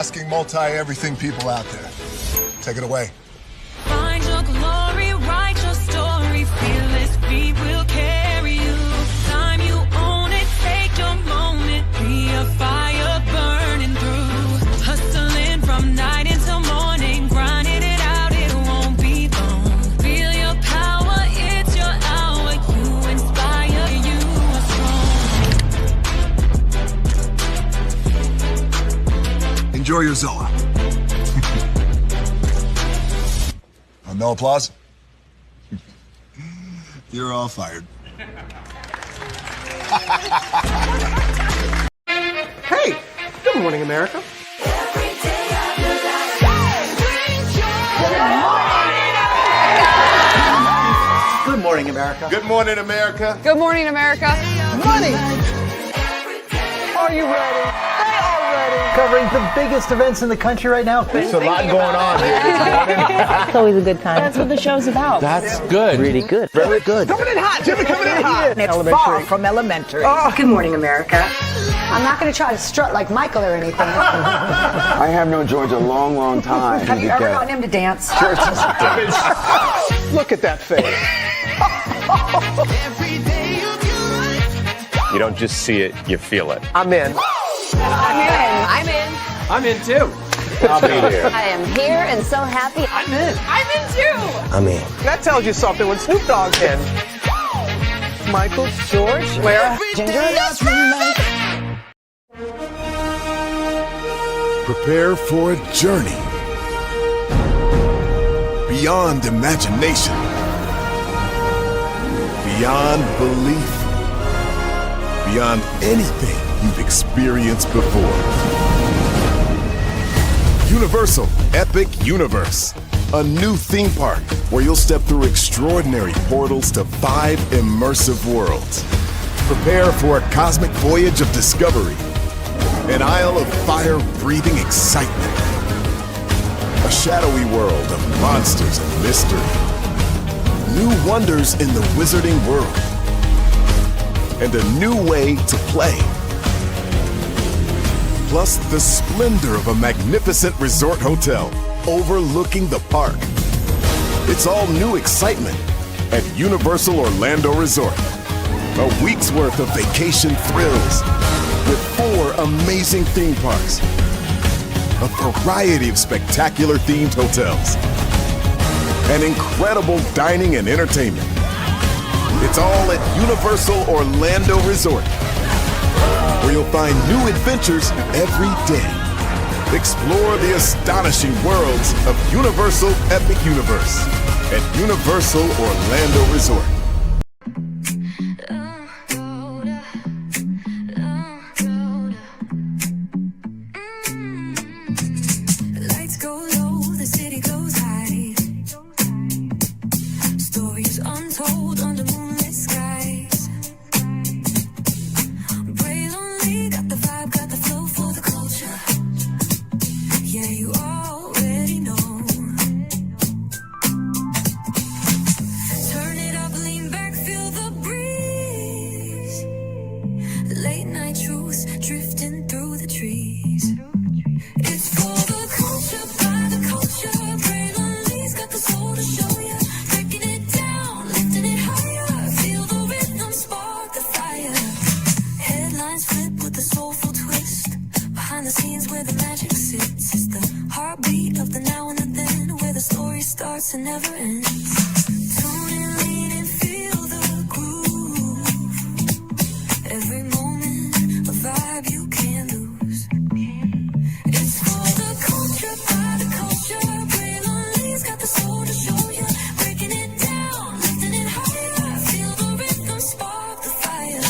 Asking multi-everything people out there. Take it away. Find your glory, write your story, fearless feet will carry you. Time you own it, take your moment, be a fire burning through. Hustling from night until morning, grinding it out, it won't be long. Feel your power, it's your hour, you inspire, you are strong. Enjoy your Zoa. No applause? You're all fired. Hey, good morning, America. Good morning, America. Good morning, America. Good morning, America. Money. Are you ready? They are ready. Covering the biggest events in the country right now. There's a lot going on here. It's always a good time. That's what the show's about. That's good. Really good. Very good. Coming in hot, Jimmy, coming in hot. It's far from elementary. Good morning, America. I'm not going to try to strut like Michael or anything. I have known George a long, long time. Have you ever known him to dance? Look at that face. You don't just see it, you feel it. I'm in. I'm in. I'm in too. I'll be there. I am here and so happy. I'm in. I'm in too. I'm in. That tells you something when Snoop Dogg's in. Michael, George, Lara, Ginger. Prepare for a journey beyond imagination, beyond belief, beyond anything you've experienced before. Universal Epic Universe, a new theme park where you'll step through extraordinary portals to 5 immersive worlds. Prepare for a cosmic voyage of discovery, an isle of fire-breathing excitement, a shadowy world of monsters and mystery, new wonders in the wizarding world, and a new way to play. Plus the splendor of a magnificent resort hotel overlooking the park. It's all new excitement at Universal Orlando Resort. A week's worth of vacation thrills with 4 amazing theme parks, a variety of spectacular themed hotels, and incredible dining and entertainment. It's all at Universal Orlando Resort, where you'll find new adventures every day. Explore the astonishing worlds of Universal Epic Universe at Universal Orlando Resort. Lights go low, the city goes high. Stories untold under moonlit skies. Brave only, got the vibe, got the flow for the culture. Yeah, you already know. Turn it up, lean back, feel the breeze. Late night truths drifting through the trees. It's for the culture, by the culture. Brave only's got the soul to show ya. Breaking it down, lifting it higher. Feel the rhythm, spark the fire. Headlines flip with a soulful twist. Behind the scenes where the magic sits. It's the heartbeat of the now and the then, where the story starts and never ends. Tune in, lean and feel the groove. Every moment, a vibe you can't lose. It's for the culture, by the culture. Brave only's got the soul to show ya. Breaking it down, lifting it higher. Feel the rhythm, spark the fire.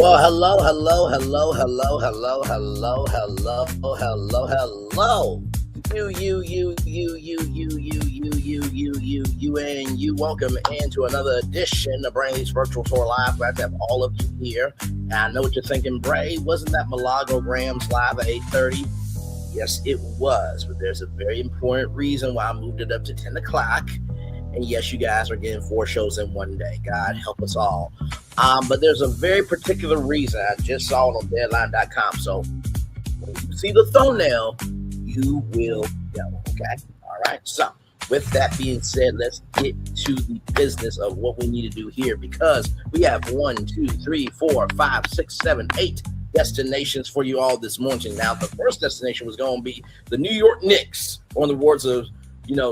Well, hello. You, and you. Welcome into another edition of Brainley's Virtual Tour Live. Glad to have all of you here. And I know what you're thinking, Bray. Wasn't that Milagograms live at 8:30? Yes, it was. But there's a very important reason why I moved it up to 10 o'clock. And yes, you guys are getting 4 shows in one day. God help us all. But there's a very particular reason. I just saw it on deadline.com. So when you see the thumbnail, you will know. Okay? All right. So with that being said, let's get to the business of what we need to do here, because we have 1, 2, 3, 4, 5, 6, 7, 8 destinations for you all this morning. Now, the first destination was going to be the New York Knicks, on the words of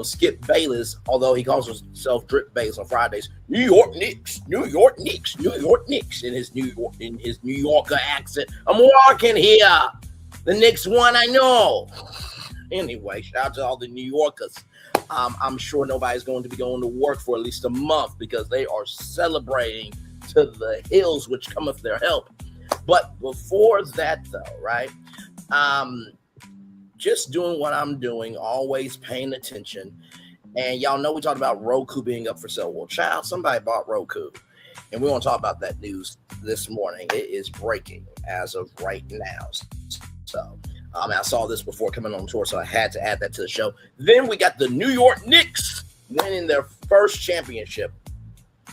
Skip Bayless, although he calls himself Drip Bayless on Fridays. New York Knicks in his New Yorker accent. I'm walking here. The Knicks won, I know. Anyway, shout out to all the New Yorkers. I'm sure nobody's going to be going to work for at least a month because they are celebrating to the hills which cometh their help. But before that, though, right? Just doing what I'm doing, always paying attention. And y'all know we talked about Roku being up for sale. Well, child, somebody bought Roku. And we want to talk about that news this morning. It is breaking as of right now. So I saw this before coming on tour, so I had to add that to the show. Then we got the New York Knicks winning their first championship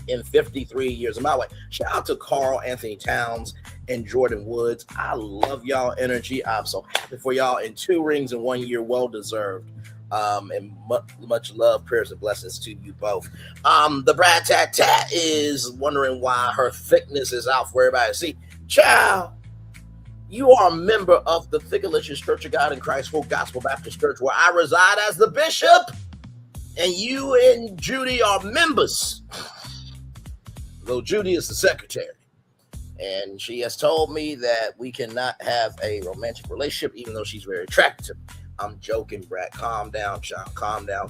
in 53 years. And by the way, shout out to Karl Anthony Towns and Jordan Woods. I love y'all energy. I'm so happy for y'all. In 2 rings in 1 year, well deserved. And much love, prayers, and blessings to you both. The Brat Tat Tat is wondering why her thickness is out for everybody to see. Child, you are a member of the thickalicious Church of God in Christ Full Gospel Baptist Church, where I reside as the bishop, and you and Judy are members. Though Judy is the secretary. And she has told me that we cannot have a romantic relationship, even though she's very attractive. I'm joking, Brat. Calm down, child. Calm down.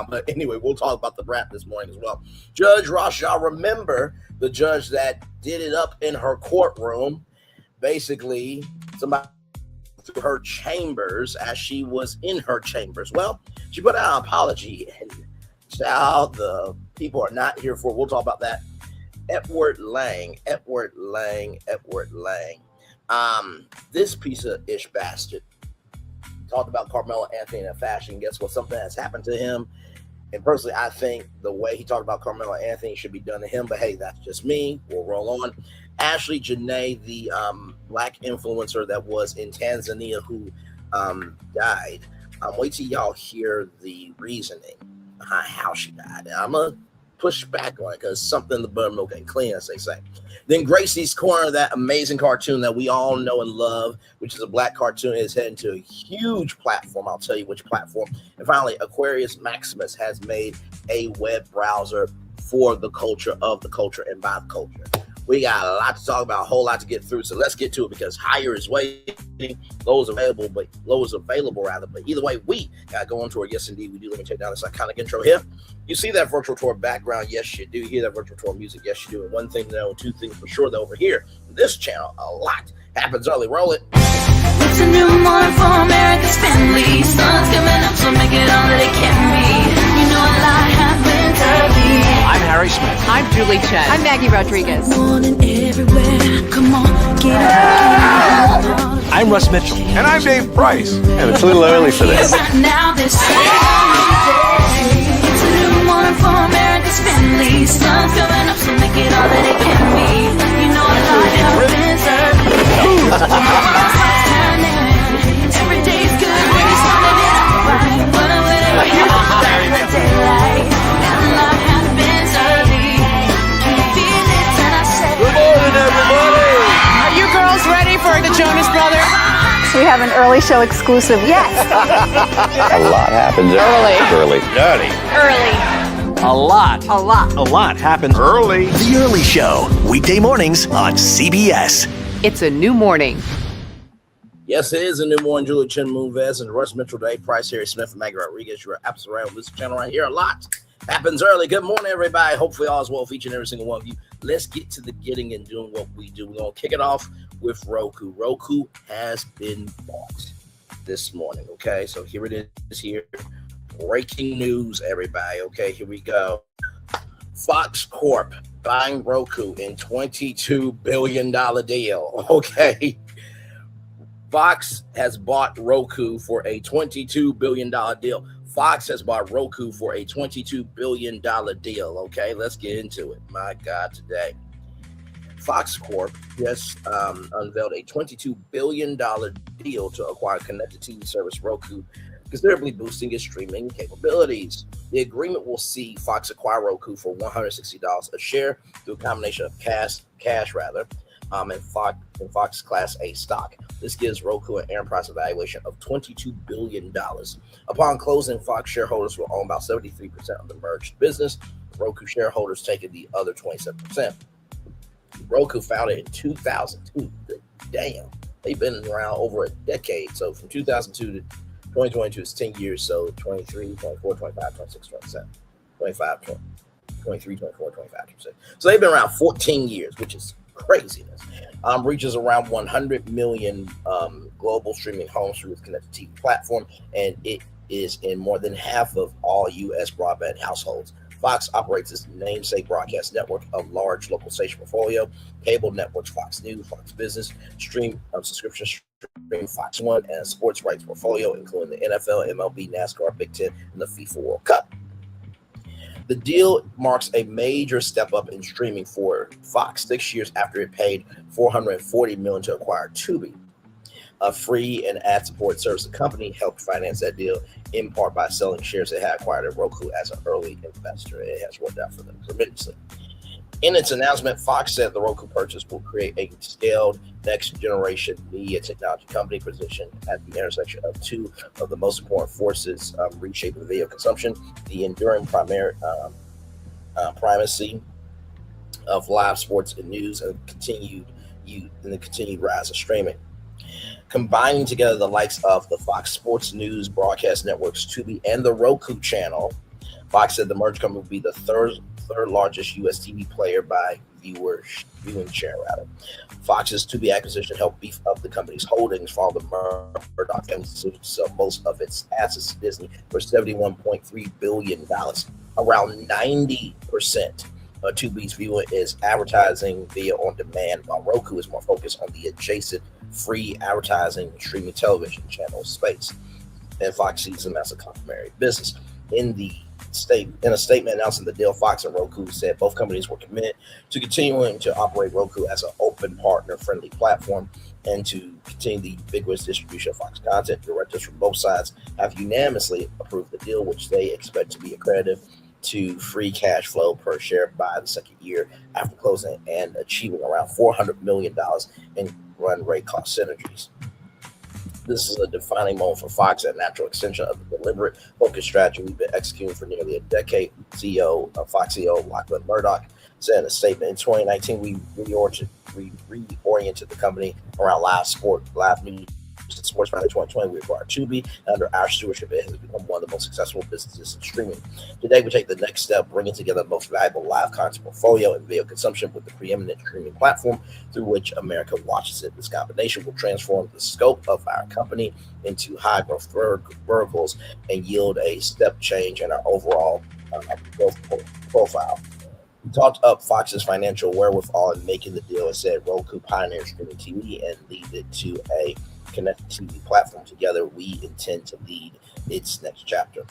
But anyway, we'll talk about the Brat this morning as well. Judge Ross, y'all remember the judge that did it up in her courtroom. Basically, somebody through her chambers as she was in her chambers. Well, she put out an apology, and child, the people are not here for it. We'll talk about that. Edward Lang. This piece of ish bastard talked about Carmelo Anthony in a fashion. Guess what? Something has happened to him. And personally, I think the way he talked about Carmelo Anthony should be done to him. But hey, that's just me. We'll roll on. Ashlee Jenae, the black influencer that was in Tanzania who died. Wait till y'all hear the reasoning behind how she died. I'm going to push back on it because something in the buttermilk ain't clean, as they say. Then Gracie's Corner, that amazing cartoon that we all know and love, which is a black cartoon, is heading to a huge platform. I'll tell you which platform. And finally, Aquarius Maximus has made a web browser for the culture, of the culture, and by the culture. We got a lot to talk about, a whole lot to get through. So let's get to it, because higher is waiting, low is available. But either way, we got to go on tour. Yes, indeed, we do. Let me take down this iconic intro here. You see that virtual tour background? Yes, you do. You hear that virtual tour music? Yes, you do. And one thing to know, 2 things for sure, that over here, this channel, a lot happens early. Roll it. It's a new morning for America's family. Sun's coming up, so make it all that it can be. You know a lot happens early. I'm Harry Smith. I'm Julie Chen. I'm Maggie Rodriguez. Morning everywhere. Come on, get up. I'm Russ Mitchell. And I'm Dave Price. And it's a little early for this. Now this it's a new morning for America's family. Sun's coming up, so make it all that it can be. You know a lot happens early. Every day's good when you're starting it off right. But whenever you're starting the daylight, and a lot happens early. Can you feel it? And I said, Good morning, everybody. Are you girls ready for the Jonas Brothers? We have an early show exclusive. Yes. A lot happens early. A lot happens Early. The Early Show, weekday mornings on CBS. It's a new morning. Yes, it is a new morning. Julie Chen, Moonves, and Russ Mitchell, Dave Price, Harry Smith, and Maggie Rodriguez. You are absolutely right on this channel right here. A lot Happens early. Good morning, everybody. Hopefully all is well for each and every single one of you. Let's get to the getting and doing what we do. We're going to kick it off with Roku. Roku has been bought this morning, okay? So here it is here. Breaking news, everybody. Okay, here we go. Fox Corp buying Roku in $22 billion deal, okay? Fox has bought Roku for a $22 billion deal. Fox has bought Roku for a $22 billion deal, okay? Let's get into it. My God, today. Fox Corp just unveiled a $22 billion deal to acquire connected TV service Roku, considerably boosting its streaming capabilities. The agreement will see Fox acquire Roku for $160 a share through a combination of cash and Fox Class A stock. This gives Roku an enterprise valuation of $22 billion. Upon closing, Fox shareholders will own about 73% of the merged business, Roku shareholders taking the other 27%. Roku founded in 2002. Damn, they've been around over a decade. So from 2002 to 2022 is 10 years. So 23, 24, 25, 26, 27, 25, 20, 23, 24, 25, 26. So they've been around 14 years, which is craziness. Reaches around 100 million global streaming homes through its connected TV platform, and it is in more than half of all U.S. broadband households. Fox operates its namesake broadcast network, a large local station portfolio, cable networks Fox News, Fox Business, subscription stream Fox One, and a sports rights portfolio, including the NFL, MLB, NASCAR, Big Ten, and the FIFA World Cup. The deal marks a major step up in streaming for Fox 6 years after it paid $440 million to acquire Tubi, a free and ad-supported service. The company helped finance that deal in part by selling shares it had acquired at Roku as an early investor. It has worked out for them tremendously. In its announcement, Fox said the Roku purchase will create a scaled next-generation media technology company positioned at the intersection of two of the most important forces reshaping video consumption: the enduring primacy of live sports and news, and the continued rise of streaming. Combining together the likes of the Fox Sports News broadcast networks, Tubi, and the Roku channel, Fox said the merged company will be the third largest U.S. TV player by viewing share. Fox's Tubi acquisition helped beef up the company's holdings, following the Murdoch family's decision to sell most of its assets to Disney for $71.3 billion. Around 90% of Tubi's viewing is advertising via on demand, while Roku is more focused on the adjacent free advertising streaming television channel space, and Fox sees them as a complementary business. In a statement announcing the deal, Fox and Roku said both companies were committed to continuing to operate Roku as an open, partner-friendly platform and to continue the vigorous distribution of Fox content. Directors from both sides have unanimously approved the deal, which they expect to be accretive to free cash flow per share by the second year after closing and achieving around $400 million in run rate cost synergies. This is a defining moment for Fox, a natural extension of the deliberate, focused strategy we've been executing for nearly a decade. Fox CEO Lachlan Murdoch said in a statement, in 2019, we reoriented the company around live news and sports. By 2020, we acquired Tubi. Under our stewardship, it has become one of the most successful businesses in streaming. Today, we take the next step, bringing together the most valuable live content portfolio and video consumption with the preeminent streaming platform through which America watches it. This combination will transform the scope of our company into high-growth verticals and yield a step change in our overall growth profile. We talked up Fox's financial wherewithal in making the deal and said Roku pioneered streaming TV and lead it to a connected TV platform. Together, we intend to lead its next chapter.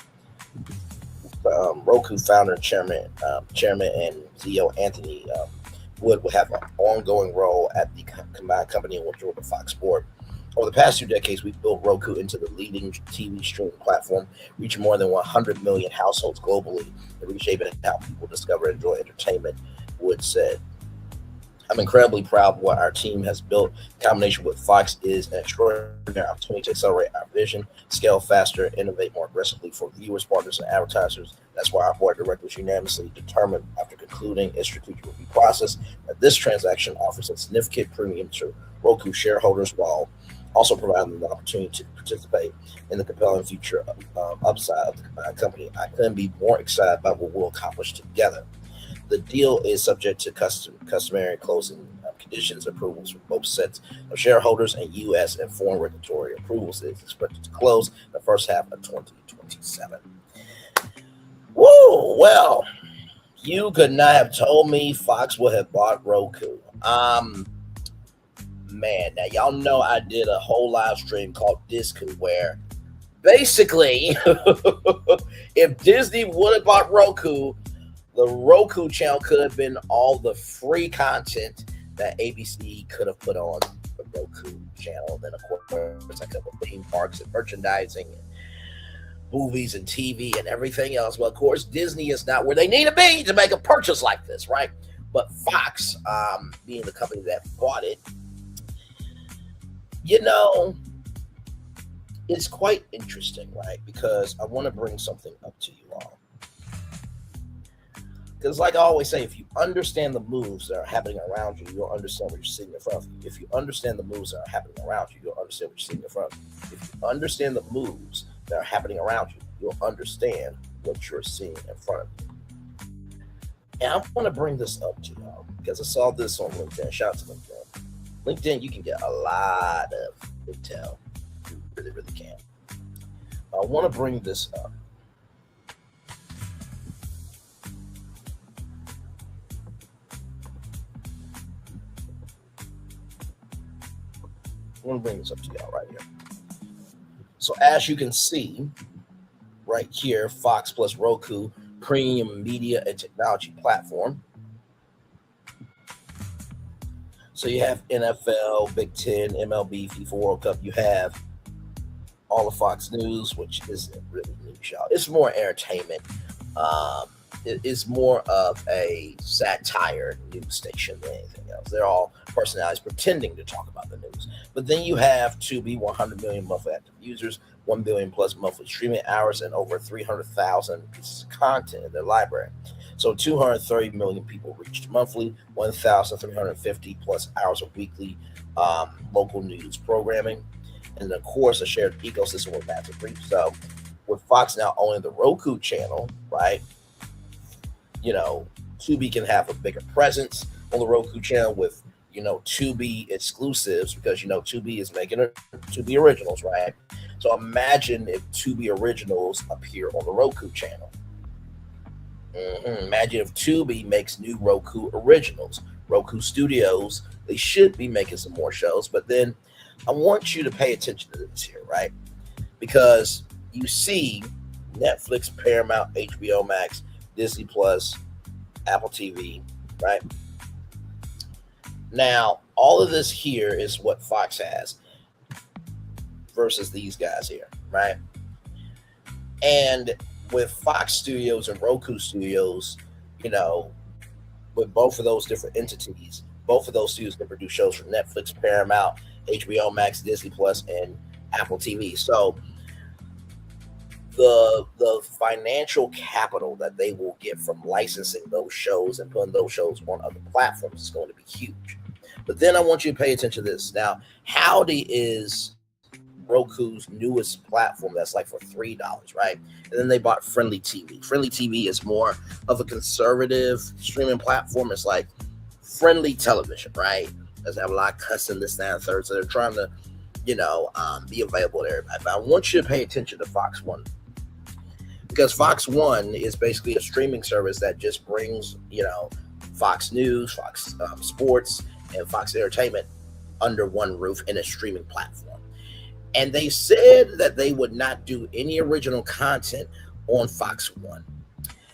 Roku founder, chairman, and CEO Anthony Wood will have an ongoing role at the combined company in which will be Fox Sport. Over the past 2 decades, we've built Roku into the leading TV streaming platform, reaching more than 100 million households globally and reshaping how people discover and enjoy entertainment, Wood said. I'm incredibly proud of what our team has built. The combination with Fox is an extraordinary opportunity to accelerate our vision, scale faster, innovate more aggressively for viewers, partners, and advertisers. That's why our board of directors unanimously determined, after concluding its strategic review process, that this transaction offers a significant premium to Roku shareholders while also providing them the opportunity to participate in the compelling future upside of the combined company. I couldn't be more excited about what we'll accomplish together. The deal is subject to customary closing conditions approvals from both sets of shareholders, and U.S. and foreign regulatory approvals. Is expected to close the first half of 2027. Woo! Well, you could not have told me Fox would have bought Roku. Man, now y'all know I did a whole live stream called Disco where basically if Disney would have bought Roku, the Roku channel could have been all the free content that ABC could have put on the Roku channel. Then of course I could have theme parks and merchandising and movies and TV and everything else. Well, of course, Disney is not where they need to be to make a purchase like this, right? But Fox, being the company that bought it, you know, it's quite interesting, right? Because I want to bring something up to you all. Because like I always say, if you understand the moves that are happening around you, you'll understand what you're seeing in front of you. If you understand the moves that are happening around you, you'll understand what you're seeing in front of you. If you understand the moves that are happening around you, you'll understand what you're seeing in front of you. And I want to bring this up to y'all because I saw this on LinkedIn. Shout out to LinkedIn. LinkedIn, you can get a lot of intel. You really, really can. I want to bring this up. I want to bring this up to y'all right here. So as you can see right here, Fox plus Roku, premium media and technology platform. So you have NFL, Big Ten, MLB, FIFA World Cup. You have all of Fox News, which isn't really news, y'all. It's more entertainment. It's more of a satire news station than anything else. They're all personalities pretending to talk about the news. But then you have Tubi, 100 million monthly active users, 1 billion plus monthly streaming hours, and over 300,000 pieces of content in their library. So 230 million people reached monthly, 1,350 plus hours of weekly local news programming. And of course, a shared ecosystem with massive reach. So with Fox now owning the Roku channel, right? You know, Tubi can have a bigger presence on the Roku channel with, you know, Tubi exclusives because, you know, Tubi is making Tubi originals, right? So imagine if Tubi originals appear on the Roku channel. Imagine if Tubi makes new Roku originals. Roku Studios, they should be making some more shows, but then I want you to pay attention to this here, right? Because you see Netflix, Paramount, HBO Max, Disney Plus, Apple TV, right? Now, all of this here is what Fox has versus these guys here, right? And with Fox Studios and Roku Studios, you know, with both of those different entities, both of those studios can produce shows for Netflix, Paramount, HBO Max, Disney Plus, and Apple TV. So the financial capital that they will get from licensing those shows and putting those shows on other platforms is going to be huge. But then I want you to pay attention to this. Now, Howdy is Roku's newest platform that's like for $3, right? And then they bought Friendly TV. Friendly TV is more of a conservative streaming platform. It's like friendly television, right? Doesn't have a lot of cussing, this, that, and third. So they're trying to, you know, be available to everybody. But I want you to pay attention to Fox One. Because Fox One is basically a streaming service that just brings, you know, Fox News, Fox Sports, and Fox Entertainment under one roof in a streaming platform. And they said that they would not do any original content on Fox One.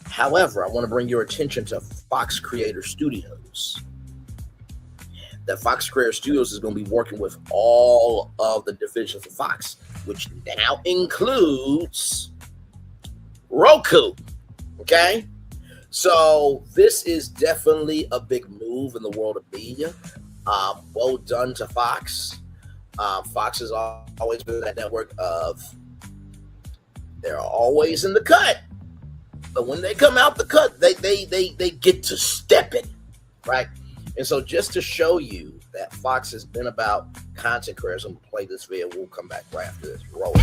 However, I want to bring your attention to Fox Creator Studios. That Fox Creator Studios is going to be working with all of the divisions of Fox, which now includes Roku. Okay? So this is definitely a big move in the world of media. Well done to Fox. Fox has always been that network of they're always in the cut, but when they come out the cut, they get to step it, right? And so just to show you that Fox has been about content creators. I'm going to play this video. We'll come back right after this. Roll.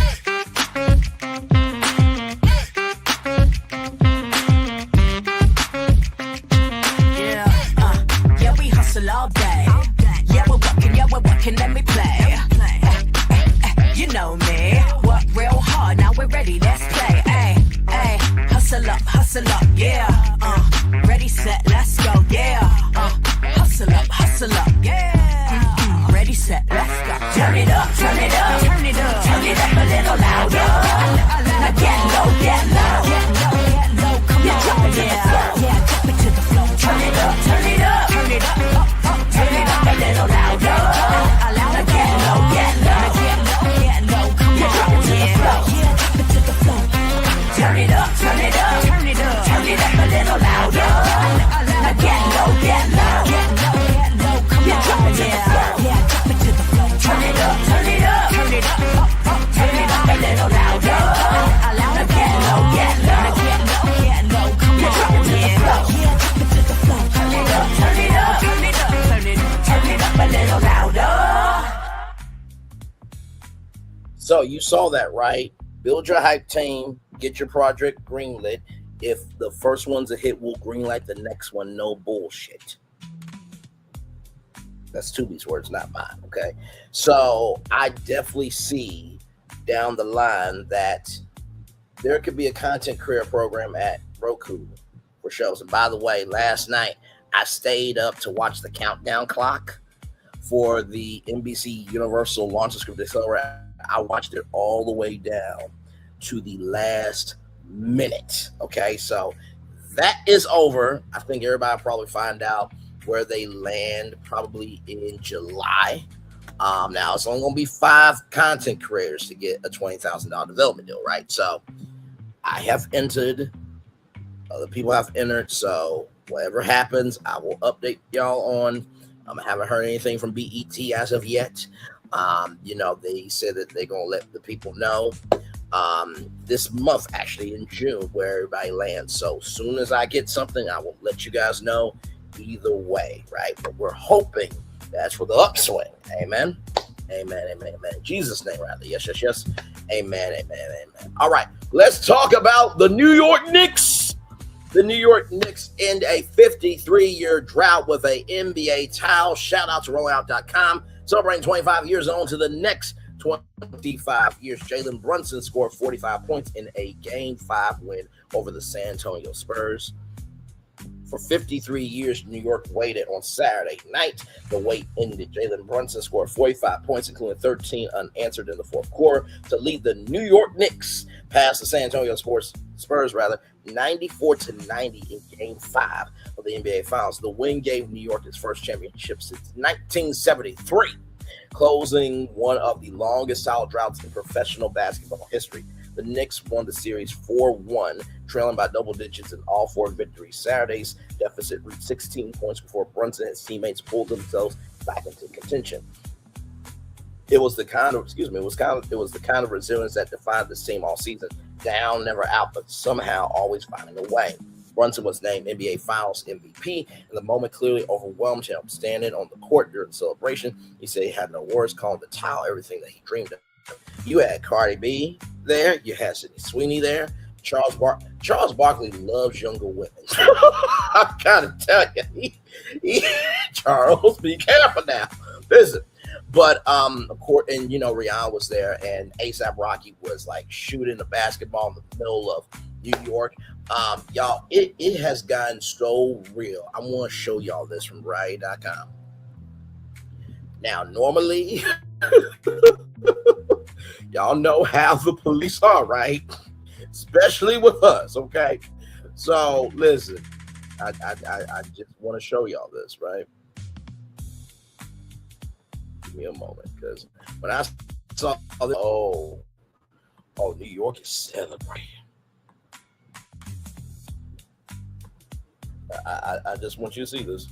Yeah, we hustle all day. Yeah, we're working, let me play. You know me, work real hard, now we're ready, let's play. Hustle up, yeah. Ready, set, let's go, yeah. Hustle up, yeah. Ready, set, let's go. Turn it up, turn it up, turn it up, turn it up a little louder. Now get low, come on, yeah. Drop it to the floor. Turn it up, turn it up, turn it up, turn it up a little louder. Now get low, come on, drop it to the floor. Drop it to the floor. Turn it up, turn it up, turn it up, turn it up a little louder. Now get low, come on, drop it to the floor. Drop it to the floor. Turn it up, turn it up, turn it up, turn it up a little louder. Now get low, come on, drop it to the floor. Drop it to the floor. Turn it up, turn it up, turn it up, turn it up a little louder. So you saw that, right? Build your hype team, get your project greenlit. If the first one's a hit, we'll greenlight the next one. No bullshit. That's Tubi's words, not mine, okay? So I definitely see down the line that there could be a content creator program at Roku for shows. And by the way, last night I stayed up to watch the countdown clock for the NBC Universal Launch Script Accelerator. I watched it all the way down to the last minute. Okay, so that is over. I think everybody will probably find out where they land probably in July. Now it's only going to be 5 content creators to get a $20,000 development deal, right? So I have entered. Other people have entered. So whatever happens, I will update y'all on. I haven't heard anything from BET as of yet. They said that they're going to let the people know this month, actually in June, where everybody lands. So as soon as I get something, I will let you guys know either way, right? But we're hoping that's for the upswing. Amen. Amen. In Jesus' name, rather. Yes. Amen. All right, let's talk about the New York Knicks. The New York Knicks end a 53-year drought with a NBA title. Shout out to rollout.com. Celebrating 25 years on to the next 25 years. Jalen Brunson scored 45 points in a Game 5 win over the San Antonio Spurs. For 53 years, New York waited on Saturday night. The wait ended. Jalen Brunson scored 45 points, including 13 unanswered in the fourth quarter, to lead the New York Knicks past the San Antonio Spurs, 94-90 in Game 5 of the NBA Finals. The win gave New York its first championship since 1973, closing one of the longest title droughts in professional basketball history. The Knicks won the series 4-1, trailing by double digits in all 4 victories. Saturday's deficit reached 16 points before Brunson and his teammates pulled themselves back into contention. It was the kind of resilience that defined this team all season. Down, never out, but somehow always finding a way. Brunson was named NBA Finals MVP, and the moment clearly overwhelmed him. Standing on the court during the celebration, he said he had no words, calling the towel everything that he dreamed of. You had Cardi B there, you had Sydney Sweeney there. Charles Barkley loves younger women. I gotta tell you, Charles, be careful now. Listen. But of course, and Rihanna was there, and A$AP Rocky was like shooting the basketball in the middle of New York. Y'all, it has gotten so real. I want to show y'all this from Riot.com. Now, normally, y'all know how the police are, right? Especially with us, okay? So listen, I just want to show y'all this, right? Give me a moment, because when I saw this, New York is celebrating. I just want you to see this.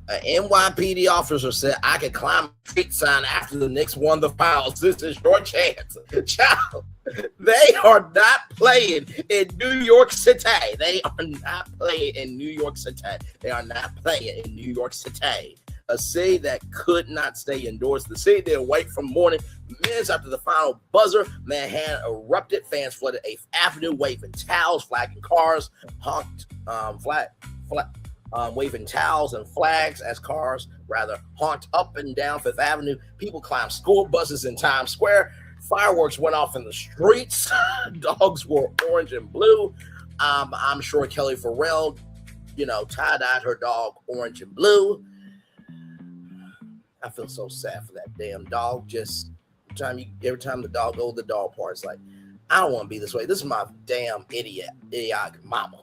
An NYPD officer said, "I could climb a street sign after the Knicks won the finals. This is your chance." Child, they are not playing in New York City. They are not playing in New York City. They are not playing in New York City. a city that could not stay indoors. The city didn't wait from morning. Minutes after the final buzzer, Manhattan erupted. Fans flooded 8th Avenue, waving towels, flagging cars, honked, waving towels and flags as cars honked up and down 5th Avenue. People climbed school buses in Times Square. Fireworks went off in the streets. Dogs wore orange and blue. I'm sure Kelly Farrell, tie-dyed her dog orange and blue. I feel so sad for that damn dog. Just every time the dog goes to the dog park, it's like, I don't want to be this way. This is my damn idiotic mama.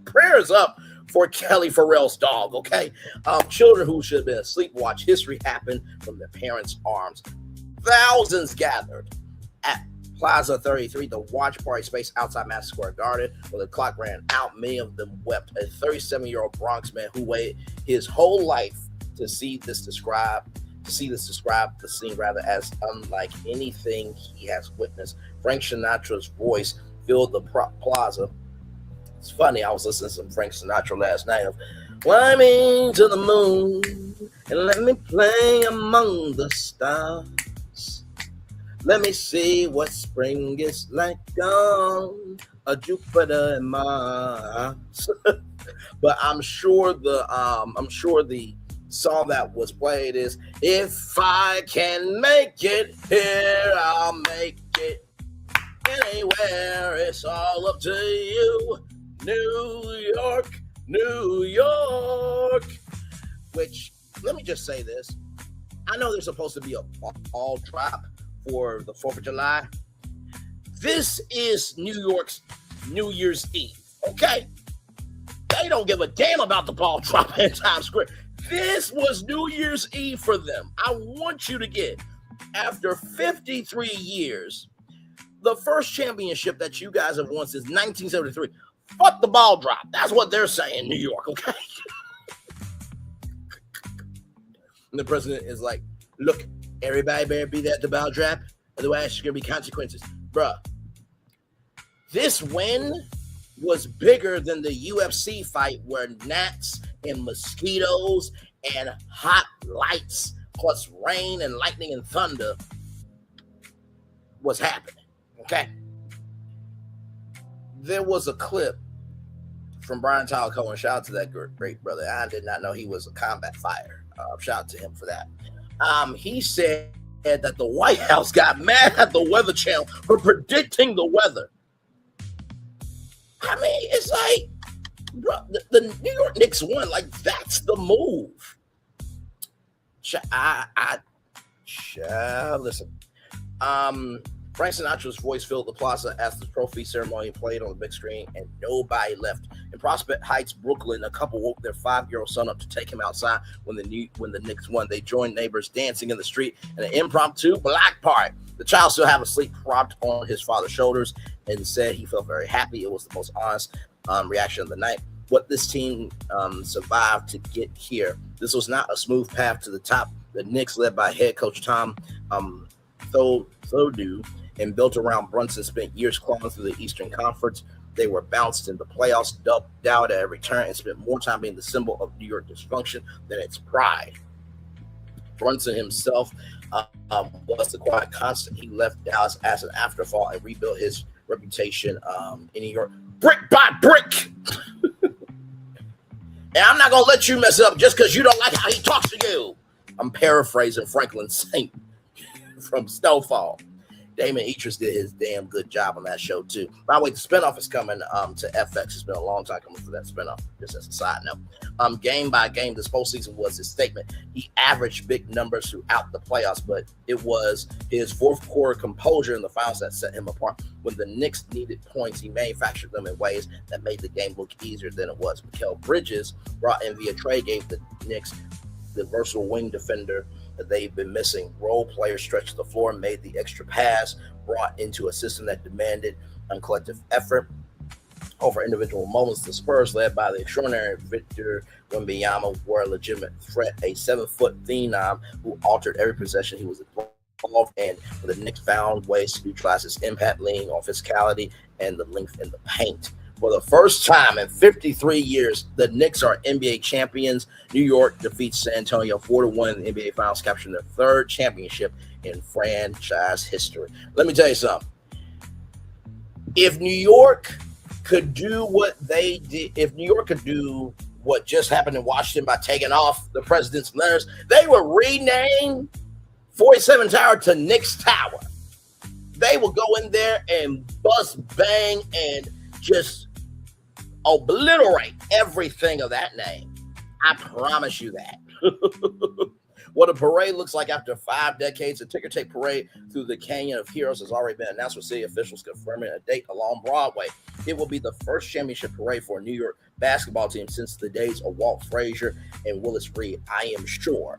Prayers up for Kelly Farrell's dog, okay? Children who should have been asleep watch history happen from their parents' arms. Thousands gathered at Plaza 33, the watch party space outside Madison Square Garden. When the clock ran out, many of them wept. A 37-year-old Bronx man who waited his whole life to see this describe the scene as unlike anything he has witnessed. Frank Sinatra's voice filled the plaza. It's funny, I was listening to some Frank Sinatra last night of climbing to the moon and let me play among the stars. Let me see what spring is like on a Jupiter and Mars. But I'm sure the song that was played is if I can make it here, I'll make it anywhere. It's all up to you. New York, New York. Which, let me just say this. I know there's supposed to be a ball drop for the 4th of July. This is New York's New Year's Eve, okay? They don't give a damn about the ball drop in Times Square. This was New Year's Eve for them. I want you to get, after 53 years, the first championship that you guys have won since 1973. Fuck the ball drop. That's what they're saying, New York, okay? And the president is like, look, everybody better be there at the ball drop, otherwise there's going to be consequences. Bruh, this win was bigger than the UFC fight where gnats and mosquitoes and hot lights plus rain and lightning and thunder was happening, okay? There was a clip from Brian Tyler Cohen. Shout out to that great brother. I did not know he was a combat fighter. Shout out to him for that. He said that the White House got mad at the Weather Channel for predicting the weather. I mean, it's like, bro, the New York Knicks won. Like, that's the move. Listen. Frank Sinatra's voice filled the plaza as the trophy ceremony played on the big screen, and nobody left. In Prospect Heights, Brooklyn, a couple woke their 5-year-old son up to take him outside when the Knicks won. They joined neighbors dancing in the street in an impromptu block party. The child still had a sleep propped on his father's shoulders and said he felt very happy. It was the most honest reaction of the night. What this team survived to get here. This was not a smooth path to the top. The Knicks, led by head coach Tom Thibodeau, and built around Brunson, spent years clawing through the Eastern Conference. They were bounced in the playoffs, dubbed out at every turn, and spent more time being the symbol of New York dysfunction than its pride. Brunson himself was the quiet constant. He left Dallas as an afterthought and rebuilt his reputation in New York, brick by brick. And I'm not going to let you mess it up just because you don't like how he talks to you. I'm paraphrasing Franklin Saint from Snowfall. Damon Idris did his damn good job on that show, too. By the way, the spinoff is coming to FX. It's been a long time coming for that spinoff, just as a side note. Game by game, this postseason was his statement. He averaged big numbers throughout the playoffs, but it was his fourth quarter composure in the finals that set him apart. When the Knicks needed points, he manufactured them in ways that made the game look easier than it was. Mikal Bridges, brought in via trade, gave the Knicks the versatile wing defender that they've been missing. Role players stretched the floor, made the extra pass, brought into a system that demanded collective effort over individual moments. The Spurs, led by the extraordinary Victor Wembanyama, were a legitimate threat, a 7-foot phenom who altered every possession he was involved in. The Knicks found ways to neutralize his impact, leaning on physicality and the length in the paint. For the first time in 53 years, the Knicks are NBA champions. New York defeats San Antonio 4-1 in the NBA Finals, capturing their third championship in franchise history. Let me tell you something. If New York could do what they did, if New York could do what just happened in Washington by taking off the president's letters, they would rename 47 Tower to Knicks Tower. They will go in there and bust, bang, and just obliterate everything of that name. I promise you that. What a parade looks like after 5 decades, a ticker tape parade through the Canyon of Heroes has already been announced, with city officials confirming a date along Broadway. It will be the first championship parade for a New York basketball team since the days of Walt Frazier and Willis Reed. I am sure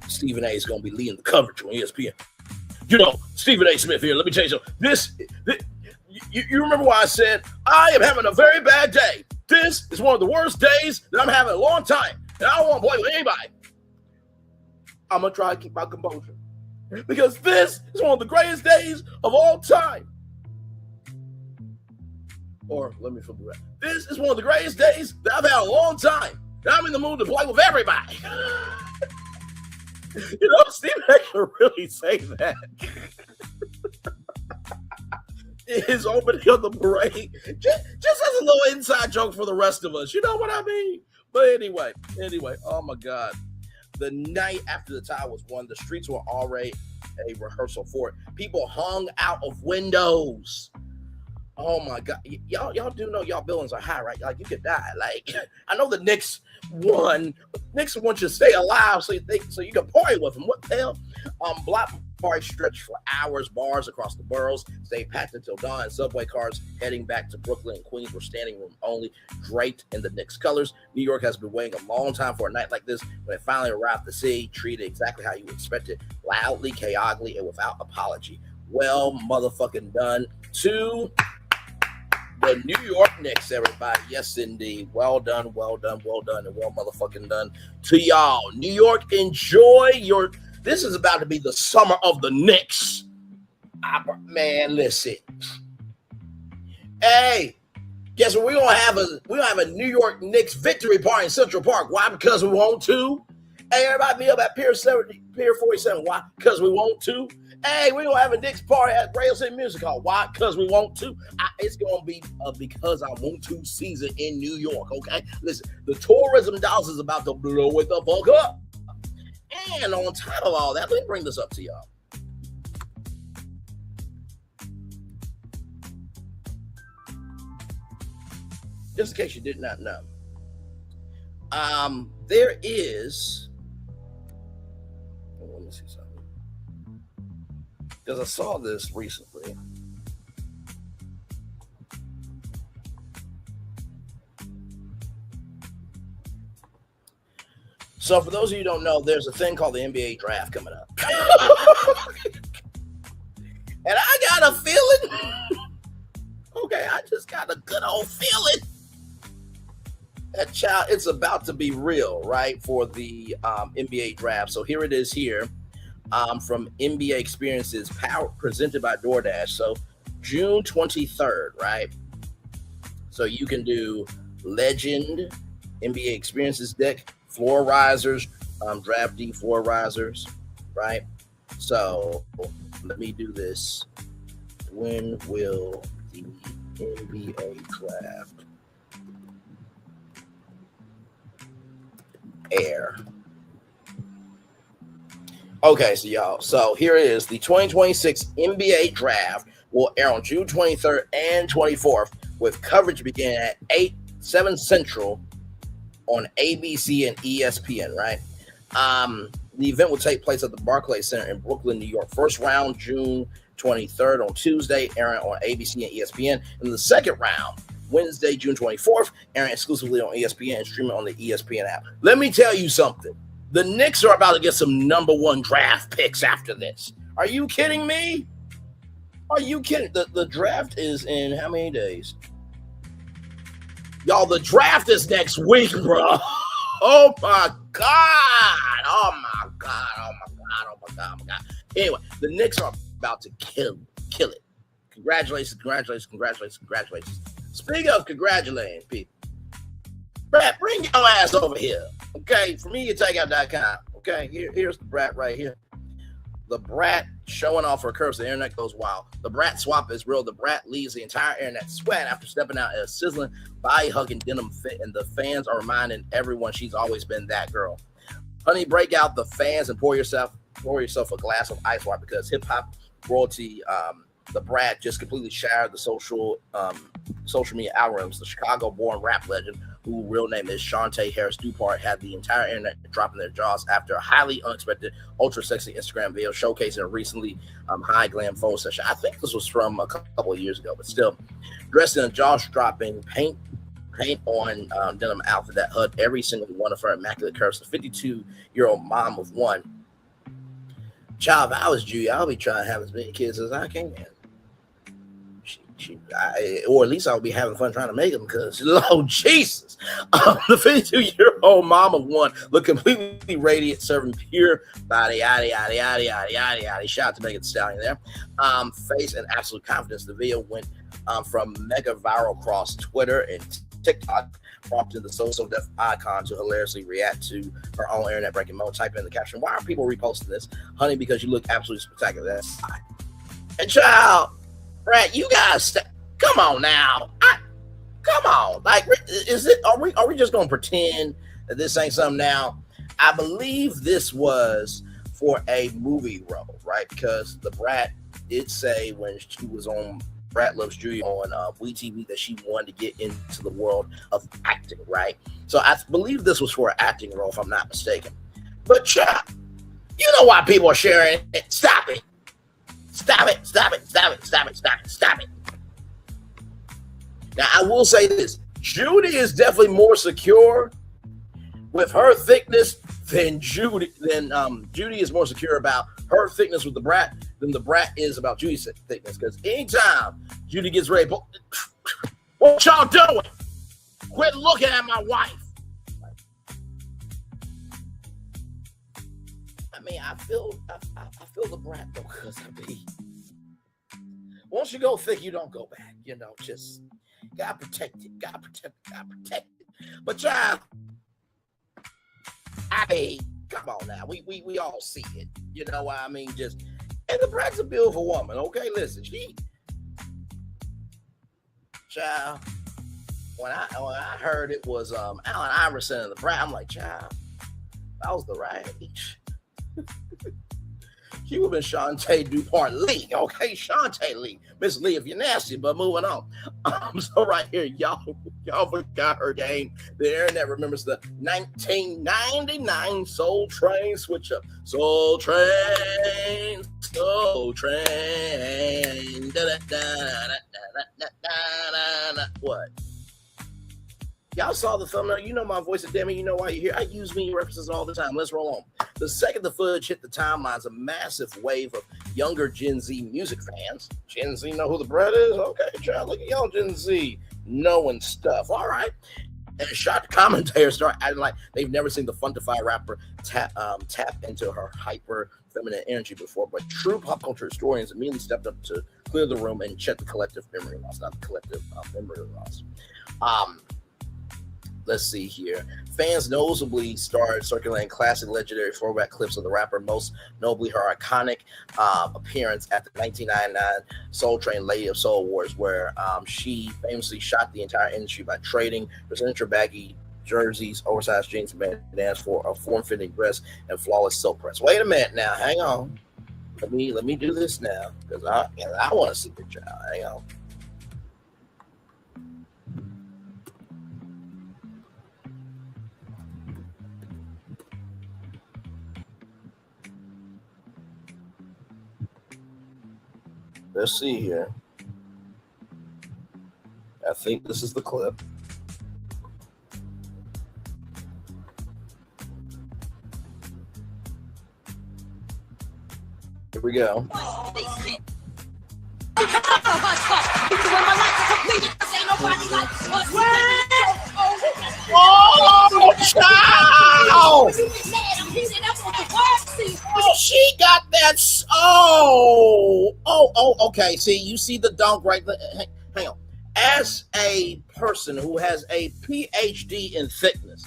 Stephen A. is going to be leading the coverage on ESPN. You know, Stephen A. Smith here. Let me tell you something. You remember why I said, I am having a very bad day. This is one of the worst days that I'm having in a long time. And I don't want to play with anybody. I'm going to try to keep my composure. Because this is one of the greatest days of all time. Or let me flip it around. This is one of the greatest days that I've had in a long time. And I'm in the mood to play with everybody. You know, Stephen A. can really say that. His opening of the parade, just as a little inside joke for the rest of us. You know what I mean? But anyway, oh my God. The night after the tie was won, the streets were already a rehearsal for it. People hung out of windows. Oh my God. Y'all do know y'all buildings are high, right? Like, you could die. Like, I know the Knicks won. Knicks want you to stay alive so you can party with them. What the hell? Block party stretched for hours. Bars across the boroughs stayed packed until dawn, and subway cars heading back to Brooklyn and Queens were standing room only, draped in the Knicks colors. New York has been waiting a long time for a night like this. When it finally arrived, the city treated exactly how you expected, loudly, chaotically, and without apology. Well motherfucking done to the New York Knicks, everybody. Yes, indeed. Well done, and well motherfucking done to y'all. New York, enjoy your... This is about to be the summer of the Knicks. Man, listen. Hey, guess what? We're gonna have a New York Knicks victory party in Central Park. Why? Because we want to. Hey, everybody be up at Pier 47. Why? Because we want to. Hey, we're going to have a Knicks party at Radio City Music Hall. Why? Because we want to. It's going to be a because I want to season in New York, okay? Listen, the tourism dollars is about to blow it the fuck up. And on top of all that, let me bring this up to y'all. Just in case you did not know. There is... Let me see something. Because I saw this recently. So for those of you who don't know, there's a thing called the NBA draft coming up. And I got a feeling, okay, I just got a good old feeling that child, it's about to be real, right, for the NBA draft. So here it is here. From NBA Experiences, presented by DoorDash. So June 23rd, right? So you can do Legend, NBA Experiences deck, floor risers, draft D floor risers, right? So let me do this. When will the NBA draft air? Okay, so y'all, so here it is. The 2026 NBA draft will air on June 23rd and 24th, with coverage beginning at 7 Central on ABC and ESPN, right? The event will take place at the Barclays Center in Brooklyn, New York. First round, June 23rd on Tuesday, airing on ABC and ESPN. And the second round, Wednesday, June 24th, airing exclusively on ESPN and streaming on the ESPN app. Let me tell you something. The Knicks are about to get some number one draft picks after this. Are you kidding me? Are you kidding? The draft is in how many days? Y'all, the draft is next week, bro. Oh, my God. Oh, my God. Oh, my God. Oh, my God. Oh, my God. Anyway, the Knicks are about to kill it. Congratulations. Speaking of congratulating people, Brat, bring your ass over here. Okay, for me, takeout.com. Okay, here's the Brat right here. The Brat showing off her curves. The internet goes wild. The Brat swap is real. The Brat leaves the entire internet sweating after stepping out in a sizzling, body-hugging denim fit, and the fans are reminding everyone she's always been that girl. Honey, break out the fans and pour yourself a glass of ice water because hip-hop royalty, the Brat, just completely shattered the social media algorithms. The Chicago-born rap legend, whose real name is Shantae Harris Dupart, had the entire internet dropping their jaws after a highly unexpected, ultra-sexy Instagram video showcasing a recently high-glam photo session. I think this was from a couple of years ago, but still. Dressed in a jaw-dropping paint on denim outfit that hugged every single one of her immaculate curves. The 52-year-old mom of one. Child, if I was Judy, I'll be trying to have as many kids as I can. Or at least I'll be having fun trying to make them because, Lord Jesus. The 52-year-old mom of one looked completely radiant, serving pure body, yada, yada, yada, yada, yada, yada. Shout out to Megan Thee Stallion there. Face and absolute confidence. The video went from mega viral across Twitter and TikTok, prompting the so deaf icon to hilariously react to her own internet breaking moment. Type in the caption, why are people reposting this? Honey, because you look absolutely spectacular. That's fine. And child, Brat, you guys, come on now. Come on. Like, is it? Are we just gonna pretend that this ain't something now? I believe this was for a movie role, right? Because the Brat did say when she was on Brat Loves Judy on WeTV that she wanted to get into the world of acting, right? So I believe this was for an acting role, if I'm not mistaken. But child, you know why people are sharing it? Stop it. Stop it, stop it, stop it, stop it, stop it, stop it. Now, I will say this. Judy is definitely more secure with her thickness than Judy is more secure about her thickness with the Brat than the Brat is about Judy's thickness. Because anytime Judy gets ready, what y'all doing? Quit looking at my wife. I mean, I feel the Brat though, because I mean, once you go thick, you don't go back. You know, just gotta protect it, gotta protect it. But child, I mean, come on now, we all see it. You know what I mean? Just, and the Brat's a beautiful woman. Okay, listen, child. When I heard it was Allen Iverson and the Brat, I'm like, child, that was the right age. She would have been Shantae Dupart Lee. Okay, Shantae Lee. Miss Lee, if you're nasty, but moving on. So right here, y'all forgot her game. The internet remembers the 1999 Soul Train switch up. Soul Train. What? Y'all saw the thumbnail. You know my voice, and damn it, you know why you're here. I use meme references all the time. Let's roll on. The second the footage hit the timelines, a massive wave of younger Gen Z music fans. Gen Z know who the Brat is? Okay, child, look at y'all Gen Z knowing stuff. All right. And shocked commentators start acting like they've never seen the Funtify rapper tap into her hyper feminine energy before. But true pop culture historians immediately stepped up to clear the room and check the collective memory loss, not the collective memory loss. Let's see here. Fans noticeably started circulating classic legendary throwback clips of the rapper, most notably her iconic appearance at the 1999 Soul Train Lady of Soul Awards, where she famously shocked the entire industry by trading her baggy jerseys, oversized jeans, and bandanas for a form-fitting dress and flawless silk press. Wait a minute now. Hang on. Let me do this now, because I want to see the child. Hang on. Let's see here. I think this is the clip. Here we go. Oh, child! Oh, she got that. Oh, okay. See, you see the dunk right there. Hang on. as a person who has a PhD in thickness,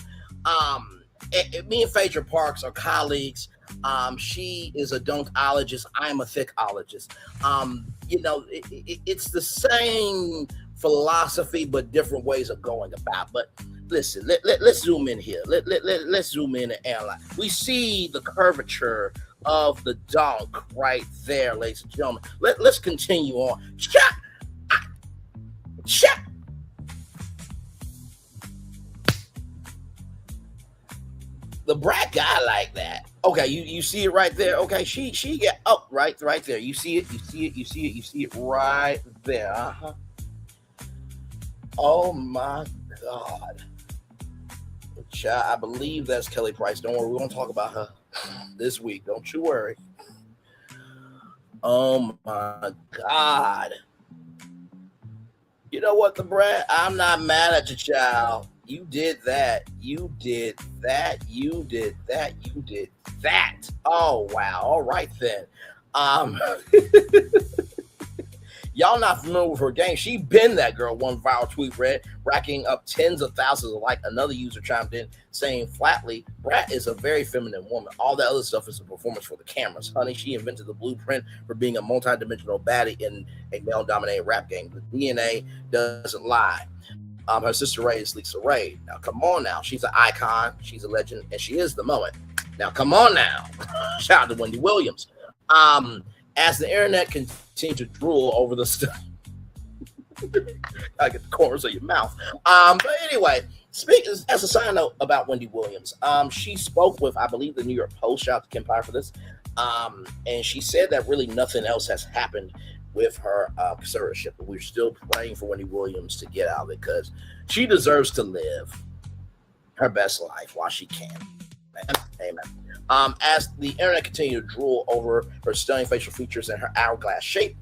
me and Phaedra Parks are colleagues. She is a don'tologist. I'm a thickalicious. It's the same philosophy, but different ways of going about. But listen, let's zoom in here. Let's zoom in and analyze. We see the curvature of the donk right there, ladies and gentlemen. Let's continue on. Shut. The Brat guy like that. Okay, you see it right there. Okay, she get up right there. You see it right there. Uh-huh. Oh my God. Child, I believe that's Kelly Price. Don't worry, we're gonna talk about her this week. Don't you worry. Oh my God. You know what, the Brat? I'm not mad at you, child. You did that. You did that. You did that. You did that. Oh wow. All right then. Y'all not familiar with her game. She been that girl. One viral tweet read, racking up tens of thousands of likes. Another user chimed in saying flatly, Brat is a very feminine woman. All that other stuff is a performance for the cameras. Honey, she invented the blueprint for being a multi-dimensional baddie in a male-dominated rap game. The DNA doesn't lie. Her sister Ray is Lisa Ray. Now, come on now. She's an icon. She's a legend, and she is the moment. Now, come on now. Shout out to Wendy Williams. As the internet continues to drool over the stuff, I get the corners of your mouth. But anyway, speaking as a side note about Wendy Williams, she spoke with, I believe, the New York Post. Shout out to Kim Pye for this. And she said that really nothing else has happened with her conservatorship, but we're still praying for Wendy Williams to get out of it because she deserves to live her best life while she can. Amen. As the internet continued to drool over her stunning facial features and her hourglass shape,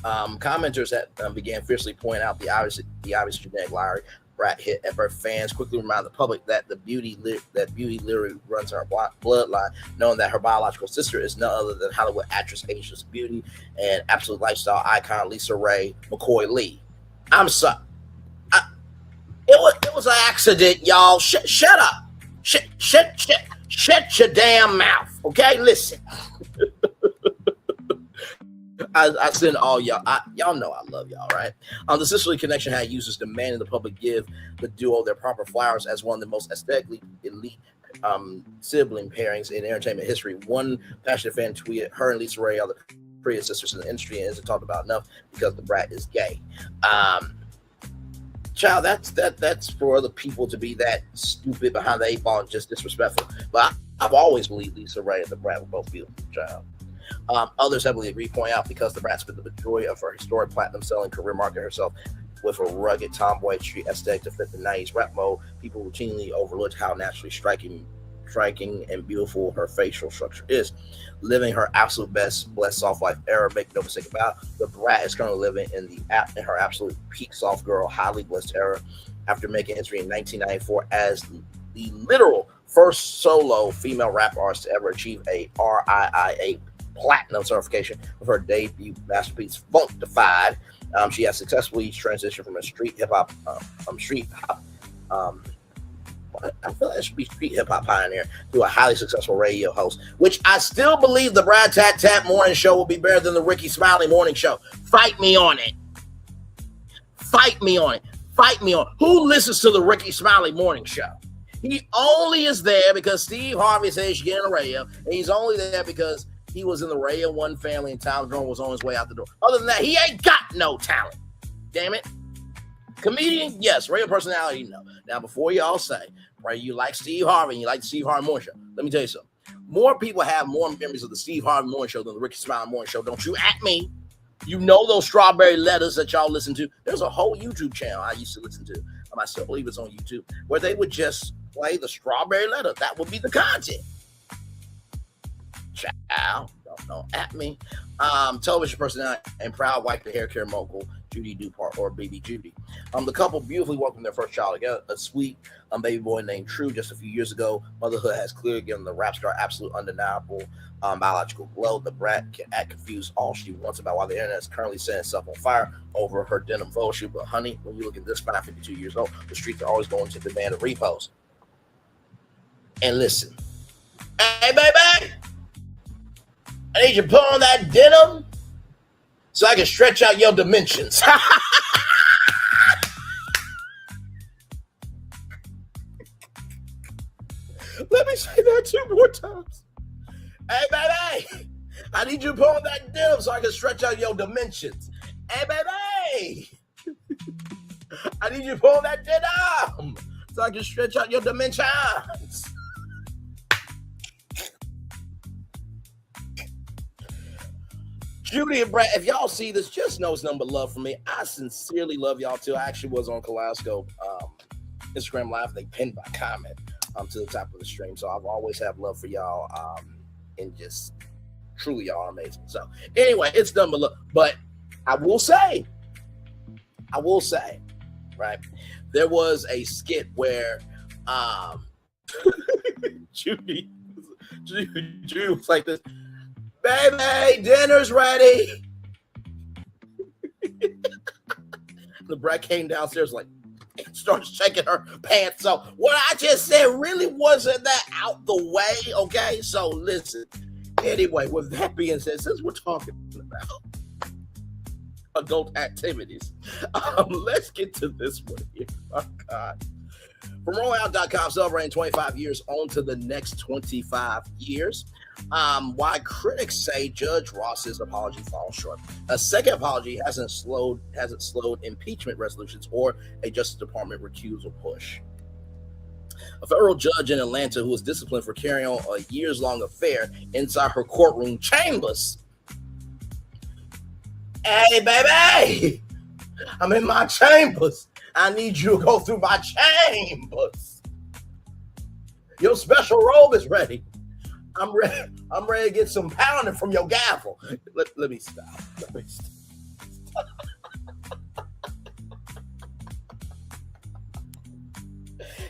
commenters that began fiercely pointing out the obvious genetic lottery Brat hit at birth. Fans quickly remind the public that beauty literally runs her bloodline, knowing that her biological sister is none other than Hollywood actress, ageless beauty, and absolute lifestyle icon Lisa Ray McCoy Lee. I'm sorry. It was an accident, y'all. Shut up. Shut your damn mouth. Okay, listen. I send all y'all. Y'all know I love y'all, right? The Sisterly Connection had users demanding the public give the duo their proper flowers as one of the most aesthetically elite sibling pairings in entertainment history. One passionate fan tweeted, "Her and Lisa Ray are the prettiest sisters in the industry and isn't talked about enough because the Brat is gay." Child, that's for other people to be that stupid behind the eight ball and just disrespectful. But I've always believed Lisa Ray and the Brat were both beautiful, child. Others heavily agree, point out because the Brat spent the majority of her historic platinum selling career marketing herself with a rugged tomboy street aesthetic to fit the 90s rap mode. People routinely overlooked how naturally striking and beautiful her facial structure is. Living her absolute best blessed soft life era, make no mistake about it, the Brat is currently living in her absolute peak soft girl, highly blessed era after making history in 1994 as the literal first solo female rap artist to ever achieve a RIIA platinum certification with her debut masterpiece Funkdafied. She has successfully transitioned from a street hip hop I feel like it should be street hip hop pioneer to a highly successful radio host, which I still believe the Brad Tat Tat morning show will be better than the Ricky Smiley morning show. Fight me on it. Fight me on it. Fight me on it. Who listens to the Ricky Smiley morning show? He only is there because Steve Harvey says he's getting a radio, and he's only there because he was in the Radio 1 family and Tyler Drone was on his way out the door. Other than that, he ain't got no talent. Damn it. Comedian, yes. Radio personality, no. Now, before y'all say, right, you like Steve Harvey and you like the Steve Harvey Morning Show, let me tell you something. More people have more memories of the Steve Harvey Morning Show than the Ricky Smiley Morning Show. Don't you at me. You know those strawberry letters that y'all listen to. There's a whole YouTube channel I used to listen to. I still believe it's on YouTube, where they would just play the strawberry letter. That would be the content. Child, don't at me. Television personality and proud wife to hair care mogul Judy Dupart, or Baby Judy. The couple beautifully welcomed their first child together, a sweet baby boy named True, just a few years ago. Motherhood has clearly given the rap star absolute undeniable biological glow. The Brat can act confused all she wants about why the internet is currently setting itself on fire over her denim photo shoot. But honey, when you look at this 552 years old, the streets are always going to demand a repost. And listen, hey baby, I need you to put on that denim so I can stretch out your dimensions. Let me say that 2 more times. Hey, baby, I need you to put on that denim so I can stretch out your dimensions. Hey, baby, I need you to put on that denim so I can stretch out your dimensions. Judy and Brat, if y'all see this, just know it's nothing but love from me. I sincerely love y'all too. I actually was on Kaleidoscope Instagram Live. They pinned my comment to the top of the stream. So I've always have love for y'all. And just truly y'all are amazing. So anyway, it's nothing but love. But I will say, right, there was a skit where Judy was like this. Baby, dinner's ready. The Brat came downstairs like, started shaking her pants. So what I just said really wasn't that out the way, okay? So listen. Anyway, with that being said, since we're talking about adult activities, let's get to this one here. Oh, God. From rollout.com, celebrating 25 years on to the next 25 years. Why critics say Judge Ross's apology falls short. A second apology hasn't slowed impeachment resolutions or a Justice Department recusal push. A federal judge in Atlanta who was disciplined for carrying on a years-long affair inside her courtroom chambers. Hey, baby, I'm in my chambers. I need you to go through my chambers. Your special robe is ready. I'm ready to get some pounding from your gavel. Let me stop.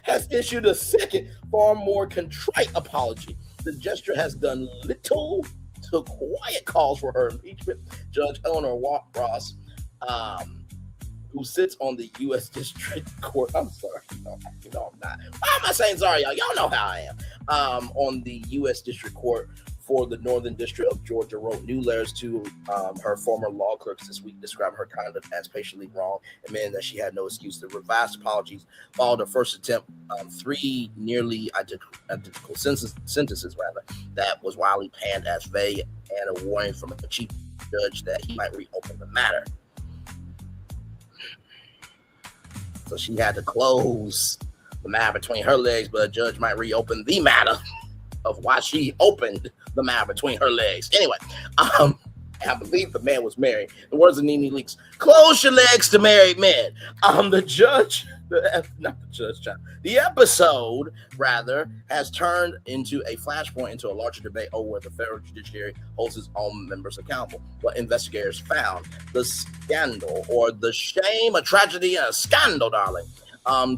Has issued a second, far more contrite apology. The gesture has done little to quiet calls for her impeachment. Judge Eleanor Ross, who sits on the U.S. District Court. I'm sorry. No, I'm not. Why am I saying sorry, y'all? Y'all know how I am. On the U.S. District Court for the Northern District of Georgia, wrote new letters to her former law clerks this week, describing her conduct as patiently wrong, admitting that she had no excuse. The revised apologies followed her first attempt, 3 nearly identical sentences, that was widely panned as vague, and a warning from the chief judge that he might reopen the matter. So she had to close the matter between her legs, but a judge might reopen the matter of why she opened the matter between her legs. Anyway, I believe the man was married. The words of Nene Leakes, close your legs to married men. The episode, rather, has turned into a flashpoint into a larger debate over where the federal judiciary holds its own members accountable. What investigators found, the scandal, or the shame, a tragedy, and a scandal, darling,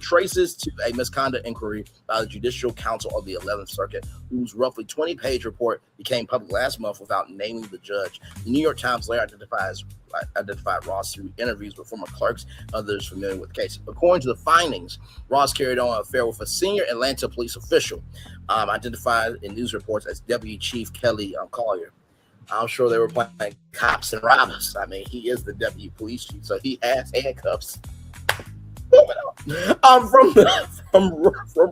traces to a misconduct inquiry by the Judicial Council of the 11th Circuit, whose roughly 20-page report became public last month without naming the judge. The New York Times later identified Ross through interviews with former clerks and others familiar with the case. According to the findings, Ross carried on an affair with a senior Atlanta police official, identified in news reports as Deputy Chief Kelly Collier. I'm sure they were playing cops and robbers. I mean, he is the deputy police chief, so he has handcuffs. From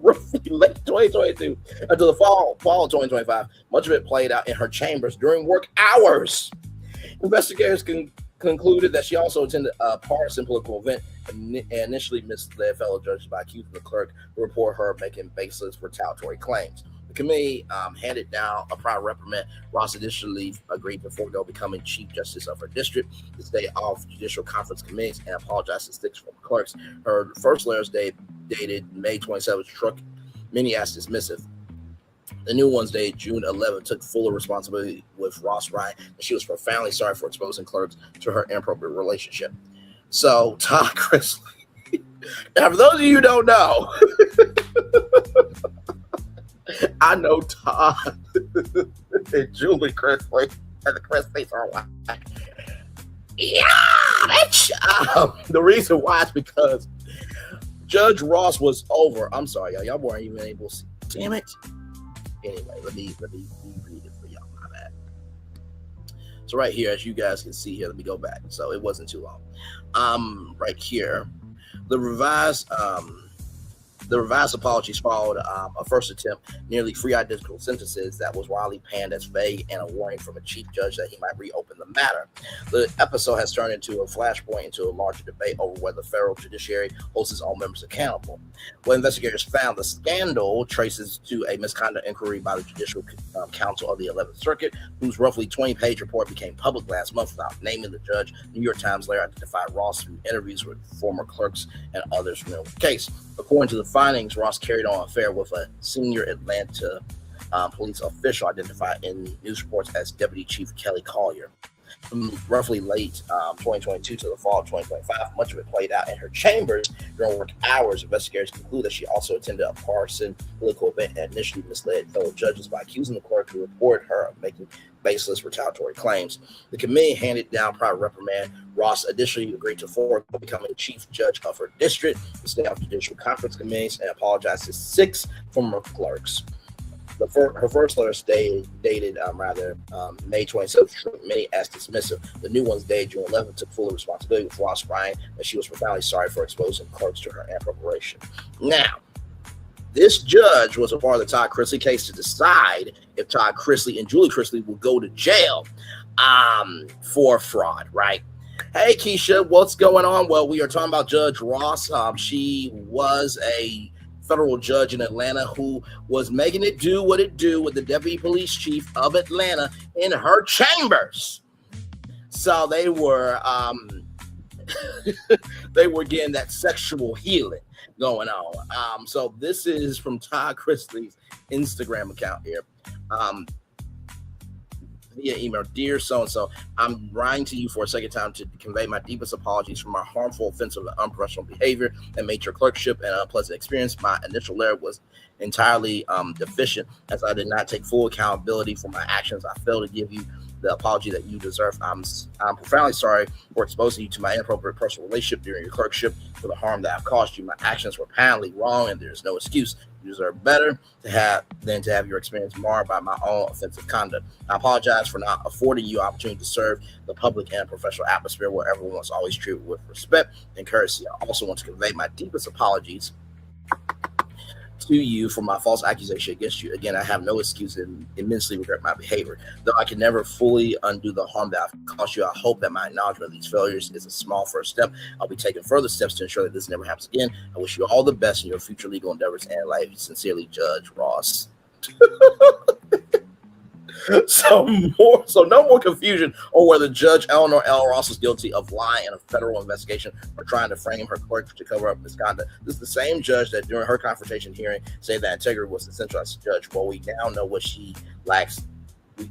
roughly late 2022 until the fall of 2025, much of it played out in her chambers during work hours. Investigators concluded that she also attended a partisan political event and initially misled fellow judges by accusing the clerk to report her making baseless retaliatory claims. The committee handed down a prior reprimand. Ross initially agreed to forego becoming Chief Justice of her district to stay off judicial conference committees and apologized to 6 former clerks. Her first letters dated May 27th struck many as dismissive. The new one's day, June 11th, took full responsibility with Ross Ryan, and she was profoundly sorry for exposing clerks to her inappropriate relationship. So, Todd Chrisley. Now, for those of you who don't know, I know Todd and Julie Chrisley, and the Chrisleys are white. Yeah, bitch. The reason why is because Judge Ross was over. I'm sorry, y'all weren't even able to see. Damn it. Anyway, let me read it for y'all. My bad. So right here, as you guys can see here, let me go back. So it wasn't too long. Right here, the revised apologies followed a first attempt, nearly 3 identical sentences that was widely panned as vague and a warning from a chief judge that he might reopen the matter. The episode has turned into a flashpoint into a larger debate over whether the federal judiciary holds its own members accountable. What investigators found, the scandal traces to a misconduct inquiry by the Judicial Council of the 11th Circuit, whose roughly 20-page report became public last month without naming the judge. New York Times later identified Ross through interviews with former clerks and others familiar with the case. According to the findings, Ross carried on an affair with a senior Atlanta police official identified in news reports as Deputy Chief Kelly Collier. From roughly late 2022 to the fall of 2025, much of it played out in her chambers during work hours. Investigators conclude that she also attended a partisan political event and initially misled fellow judges by accusing the clerk who reported her of making baseless retaliatory claims. The committee handed down private reprimand. Ross additionally agreed to forego becoming chief judge of her district, to stay off judicial conference committees, and apologized to 6 former clerks. Her first letter dated May 27th, many as dismissive. The new one's dated June 11th took full responsibility with Ross Ryan, and she was profoundly sorry for exposing clerks to her inappropriation. Now, this judge was a part of the Todd Chrisley case to decide if Todd Chrisley and Julie Chrisley will go to jail for fraud, right? Hey, Keisha, what's going on? Well, we are talking about Judge Ross. She was a federal judge in Atlanta who was making it do what it do with the deputy police chief of Atlanta in her chambers. So they were getting that sexual healing going on. So this is from Todd Chrisley's Instagram account here. Via email, dear so-and-so, I'm writing to you for a second time to convey my deepest apologies for my harmful, offensive, and unprofessional behavior that made your clerkship an unpleasant experience. My initial letter was entirely deficient, as I did not take full accountability for my actions. I failed to give you the apology that you deserve. I'm profoundly sorry for exposing you to my inappropriate personal relationship during your clerkship for the harm that I've caused you. My actions were patently wrong, and there's no excuse. You deserve better than to have your experience marred by my own offensive conduct. I apologize for not affording you opportunity to serve the public in a professional atmosphere where everyone is always treated with respect and courtesy. I also want to convey my deepest apologies to you for my false accusation against you. Again, I have no excuse and immensely regret my behavior. Though I can never fully undo the harm that I've caused you, I hope that my acknowledgement of these failures is a small first step. I'll be taking further steps to ensure that this never happens again. I wish you all the best in your future legal endeavors and life. Sincerely, Judge Ross. So no more confusion on whether Judge Eleanor L. Ross is guilty of lying in a federal investigation or trying to frame her clerk to cover up misconduct. This is the same judge that during her confrontation hearing said that integrity was essential as a judge. Well, we now know what she lacks. Now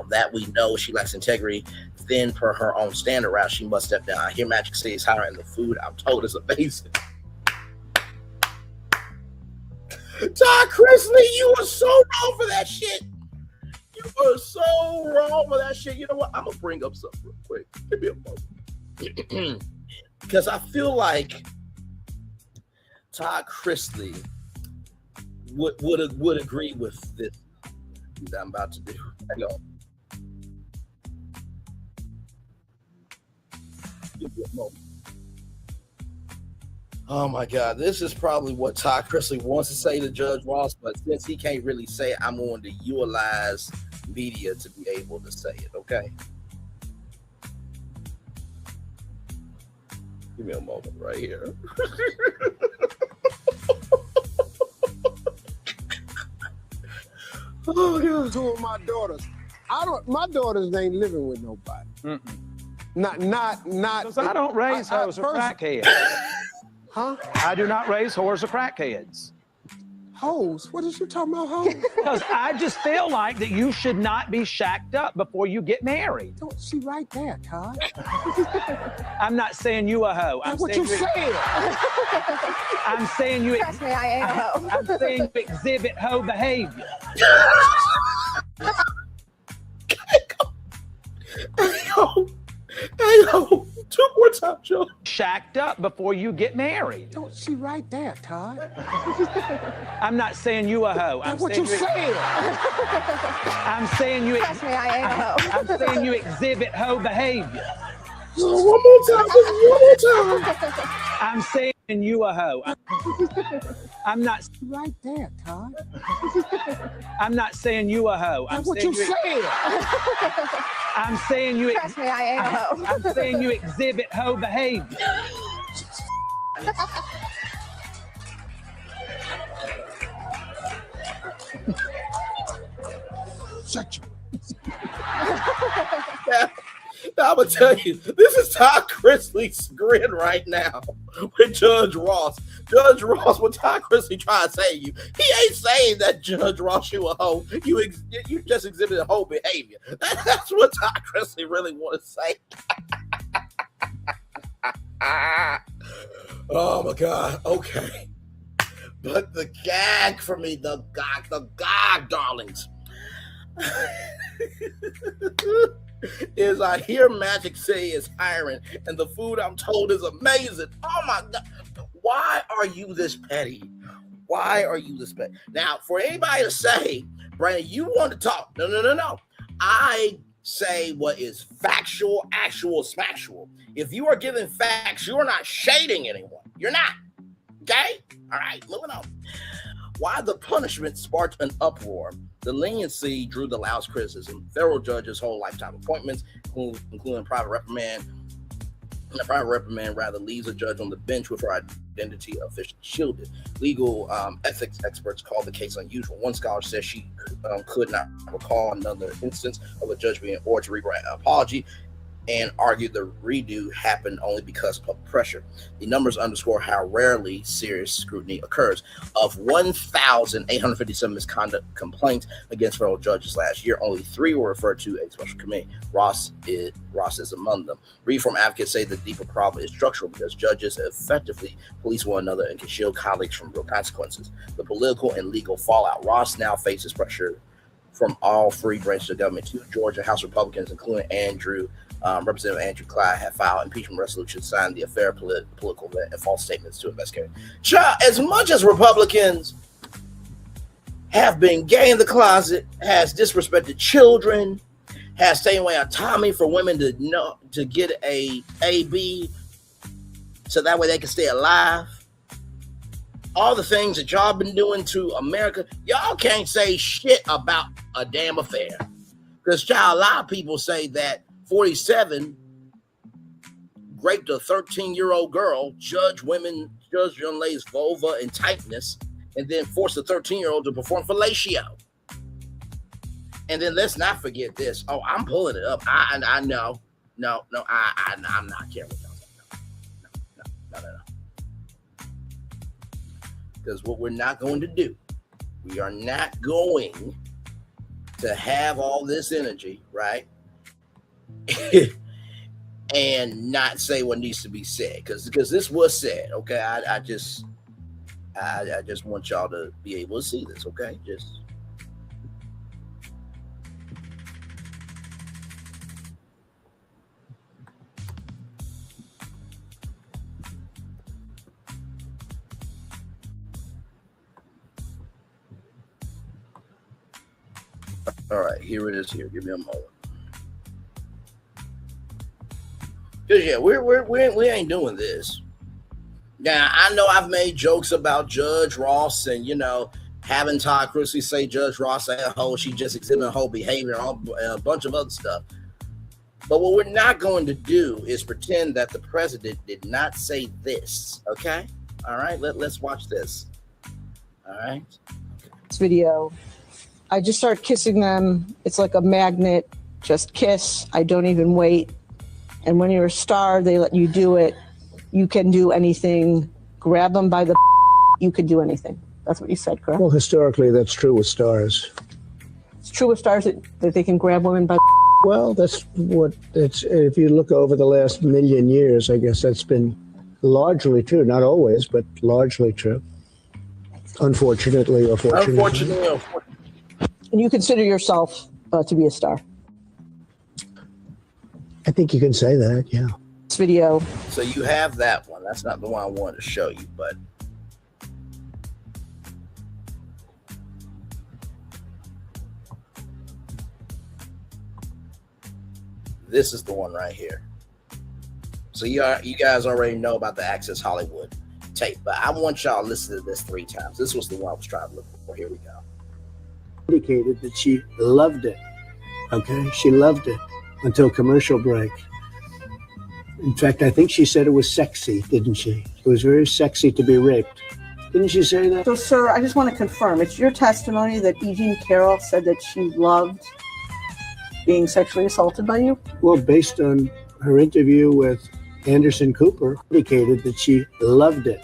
that we know she lacks integrity, then per her own standard route, she must step down. I hear Magic City is hiring the food I'm told is amazing. Todd Chrisley, you were so wrong for that shit. You were so wrong for that shit. You know what? I'm going to bring up something real quick. Give me a moment. Because I feel like Todd Chrisley would agree with this that I'm about to do. Hang on. Give me a moment. Oh my God, this is probably what Todd Chrisley wants to say to Judge Ross, but since he can't really say it, I'm going to utilize media to be able to say it, okay? Give me a moment right here. Oh God. 2 of my daughters. My daughters ain't living with nobody. Not. Because I don't raise her as a crackhead. Huh? I do not raise whores or crackheads. Hoes? What is you talking about, hoes? Because I just feel like that you should not be shacked up before you get married. Don't she right there, Todd? I'm not saying you a hoe. That's what you said. I'm saying you. Trust me, I ain't a hoe. I'm saying you exhibit hoe behavior. Hey, yo, 2 more times, Joe. Shacked up before you get married. Don't she right there, Todd? I'm not saying you a hoe. That's what you said. I'm saying you. Trust me, I ain't a hoe. I'm saying you exhibit hoe behavior. One more time, one more time. I'm saying you a hoe. I'm not Right there, Todd. I'm not saying you a hoe. That's what you said. I'm saying you. Trust me, I ain't a hoe. I'm saying you exhibit hoe behavior. Shut your. Now, I'm going to tell you, this is Todd Chrisley's grin right now with Judge Ross. Judge Ross, what Todd Chrisley trying to say to you, he ain't saying that Judge Ross, you a hoe. You just exhibited hoe behavior. That's what Todd Chrisley really want to say. Oh, my God. Okay. But the gag for me, the gag, darlings, is I hear Magic say is hiring, and the food I'm told is amazing. Oh my God. Why are you this petty? Why are you this petty? Now, for anybody to say, Brandon, you want to talk. No. I say what is factual, actual, factual. If you are giving facts, you are not shading anyone. You're not. Okay? All right, moving on. Why the punishment sparked an uproar. The leniency drew the loudest criticism. Federal judges hold lifetime appointments, including private reprimand. And a private reprimand rather leaves a judge on the bench with her identity officially shielded. Legal ethics experts call the case unusual. One scholar says she could not recall another instance of a judge being ordered to rewrite an apology, and argued the redo happened only because of public pressure. The numbers underscore how rarely serious scrutiny occurs. Of 1,857 misconduct complaints against federal judges last year, only 3 were referred to a special committee. Ross is among them. Reform advocates say the deeper problem is structural because judges effectively police one another and can shield colleagues from real consequences. The political and legal fallout. Ross now faces pressure from all 3 branches of government. 2 Georgia House Republicans, including Representative Andrew Clyde, have filed impeachment resolutions, signed the affair political and false statements to investigate. As much as Republicans have been gay in the closet, has disrespected children, has taken away autonomy for women to get a AB, so that way they can stay alive. All the things that y'all been doing to America, y'all can't say shit about a damn affair. Because, a lot of people say that 47 raped a 13-year-old girl, judged young lady's vulva and tightness, and then forced a 13-year-old to perform fellatio. And then let's not forget this. Oh, I'm pulling it up. I know. No, I'm not caring what y'all say. No. Because what we're not going to do, we are not going to have all this energy, right? And not say what needs to be said, because this was said. Okay, I just want y'all to be able to see this. Okay, just all right. Here it is. Here, give me a moment. Cause we ain't doing this. Now I know I've made jokes about Judge Ross and having Todd Chrisley say Judge Ross ain't a hoe, she just exhibiting whole behavior and a bunch of other stuff. But what we're not going to do is pretend that the president did not say this. Okay, all right. Let's watch this. All right. This video, I just start kissing them. It's like a magnet. Just kiss. I don't even wait. And when you're a star, they let you do it. You can do anything grab them by the you could do anything. That's what you said, correct? Well, historically, that's true with stars. It's true with stars that they can grab women by Well, that's what it's. If you look over the last million years, I guess that's been largely true. Not always, but largely true. Unfortunately or fortunately. Unfortunately or And you consider yourself to be a star? I think you can say that, yeah. This video. So you have that one. That's not the one I wanted to show you, but this is the one right here. So you guys already know about the Access Hollywood tape, but I want y'all to listen to this 3 times. This was the one I was trying to look for. Here we go. Indicated that she loved it. Okay, she loved it until commercial break. In fact, I think she said it was sexy, didn't she? It was very sexy to be raped. Didn't she say that? So, sir, I just want to confirm. It's your testimony that E. Jean Carroll said that she loved being sexually assaulted by you? Well, based on her interview with Anderson Cooper, indicated that she loved it.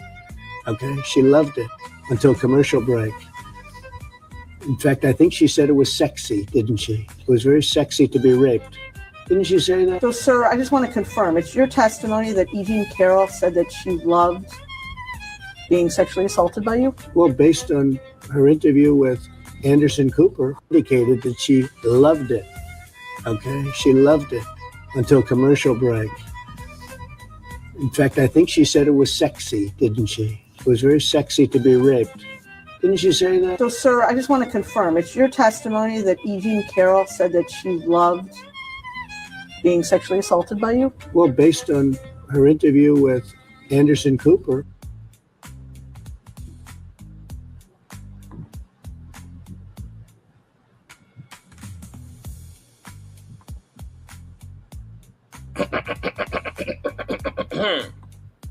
Okay, she loved it until commercial break. In fact, I think she said it was sexy, didn't she? It was very sexy to be raped. Didn't she say that? So, sir, I just want to confirm. It's your testimony that E. Jean Carroll said that she loved being sexually assaulted by you? Well, based on her interview with Anderson Cooper, indicated that she loved it. Okay, she loved it until commercial break. In fact, I think she said it was sexy, didn't she? It was very sexy to be raped. Didn't she say that? So, sir, I just want to confirm. It's your testimony that E. Jean Carroll said that she loved being sexually assaulted by you? Well, based on her interview with Anderson Cooper.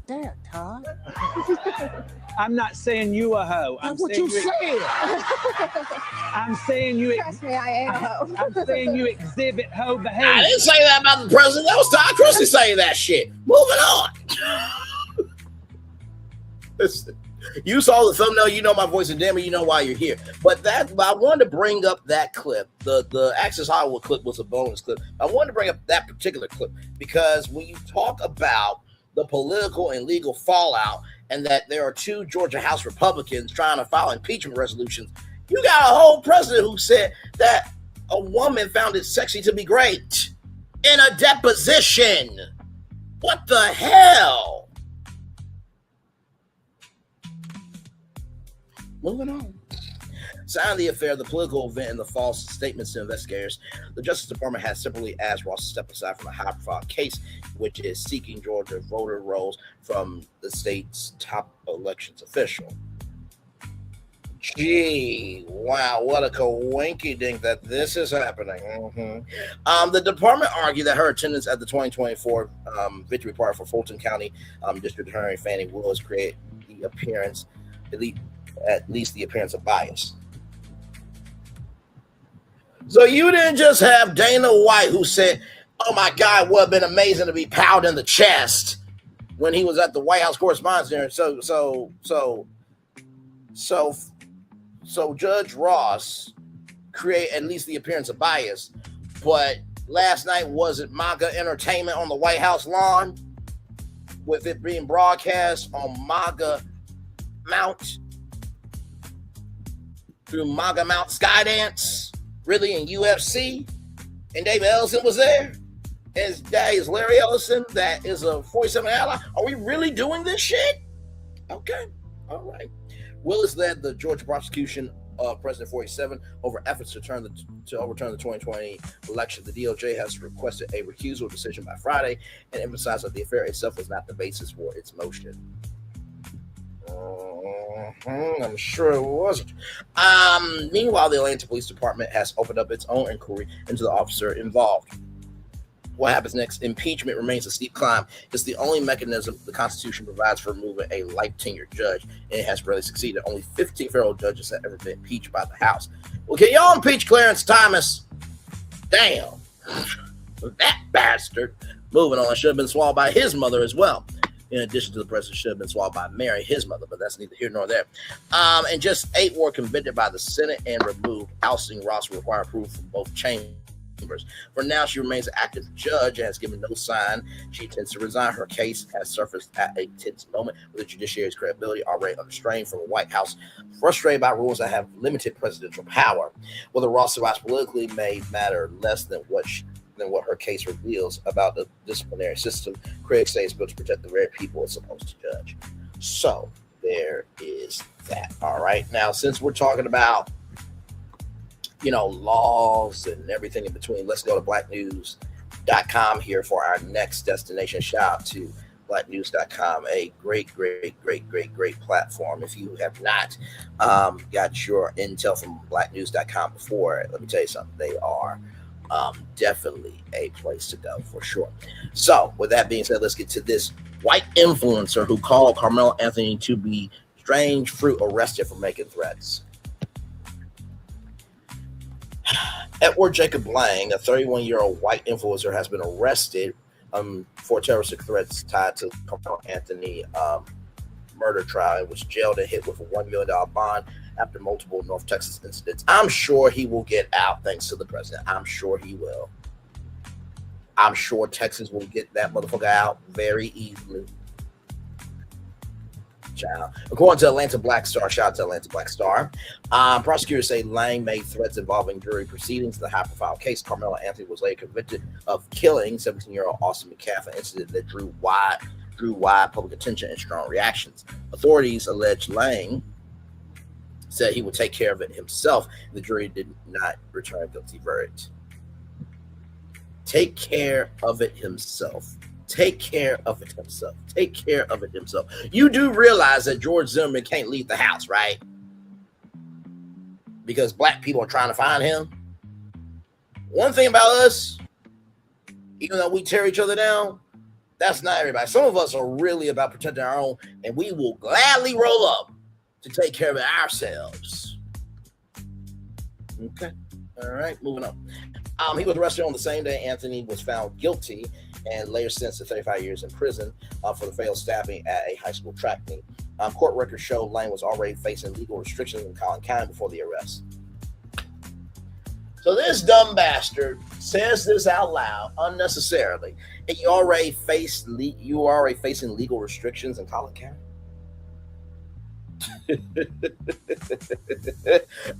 Damn, Todd. I'm not saying you a hoe. That's what you said. I'm saying you. Trust me, I am a hoe. I'm saying you exhibit hoe behavior. I didn't say that about the president. That was Todd Christie saying that shit. Moving on. Listen, you saw the thumbnail. You know my voice, and damn it, you know why you're here. But I wanted to bring up that clip. The Access Hollywood clip was a bonus clip. I wanted to bring up that particular clip because when you talk about the political and legal fallout, and that there are 2 Georgia House Republicans trying to file impeachment resolutions, you got a whole president who said that a woman found it sexy to be raped in a deposition. What the hell? Moving on. Signing the affair, the political event, and the false statements to investigators, the Justice Department has separately asked Ross to step aside from a high-profile case, which is seeking Georgia voter rolls from the state's top elections official. Gee, wow, what a coinky-dink that this is happening. The department argued that her attendance at the 2024 victory party for Fulton County District Attorney Fannie Willis created the appearance, at least the appearance of bias. So you didn't just have Dana White who said, "Oh my God, would have been amazing to be pounded in the chest" when he was at the White House Correspondents' Dinner. So Judge Ross create at least the appearance of bias, but last night wasn't MAGA entertainment on the White House lawn, with it being broadcast on MAGA Mount through MAGA Mount Skydance. Really, in UFC, and David Ellison was there, and that is Larry Ellison, that is a 47 ally. Are we really doing this shit? Okay, all right. Willis led the Georgia prosecution of President 47 over efforts to overturn the 2020 election. The DOJ has requested a recusal decision by Friday and emphasized that the affair itself was not the basis for its motion. I'm sure it wasn't. Meanwhile, the Atlanta Police Department has opened up its own inquiry into the officer involved. What happens next? Impeachment remains a steep climb. It's the only mechanism the Constitution provides for removing a life-tenured judge, and it has rarely succeeded. Only 15 federal judges have ever been impeached by the House. Well, can y'all impeach Clarence Thomas? Damn. That bastard. Moving on, should have been swallowed by his mother as well. in addition to the president should have been swallowed by Mary, his mother, but that's neither here nor there. And just 8 were convicted by the Senate and removed. Ousting Ross will require approval from both chambers. For now, she remains an active judge and has given no sign she intends to resign. Her case has surfaced at a tense moment with the judiciary's credibility already under strain from the White House, frustrated by rules that have limited presidential power. Whether Ross survives politically may matter less than what her case reveals about the disciplinary system critics say is built to protect the very people it's supposed to judge. So there is that. All right. Now, since we're talking about laws and everything in between, let's go to blacknews.com here for our next destination. Shout out to blacknews.com, a great platform. If you have not got your intel from blacknews.com before, let me tell you something, they are definitely a place to go for sure. So with that being said, let's get to this white influencer who called Karl Anthony to be strange fruit arrested for making threats. Edward Jacob Lang, a 31-year-old white influencer, has been arrested for terroristic threats tied to Karl Anthony murder trial and was jailed and hit with a $1 million bond after multiple North Texas incidents. I'm sure he will get out thanks to the president. I'm sure he will. I'm sure Texas will get that motherfucker out very easily. Child. According to Atlanta Black Star, shout out to Atlanta Black Star, prosecutors say Lang made threats involving jury proceedings in the high-profile case. Karl Anthony was later convicted of killing 17-year-old Austin McCaff, an incident that drew wide public attention and strong reactions. Authorities allege Lang said he would take care of it himself. The jury did not return a guilty verdict. Take care of it himself. Take care of it himself. Take care of it himself. You do realize that George Zimmerman can't leave the house, right? Because black people are trying to find him. One thing about us, even though we tear each other down, that's not everybody. Some of us are really about protecting our own, and we will gladly roll up to take care of it ourselves. Okay. All right, moving on. He was arrested on the same day Anthony was found guilty and later sentenced to 35 years in prison for the failed stabbing at a high school track meet. Court records show Lang was already facing legal restrictions in Collin County before the arrest. So this dumb bastard says this out loud unnecessarily, and you already facing legal restrictions in Collin County.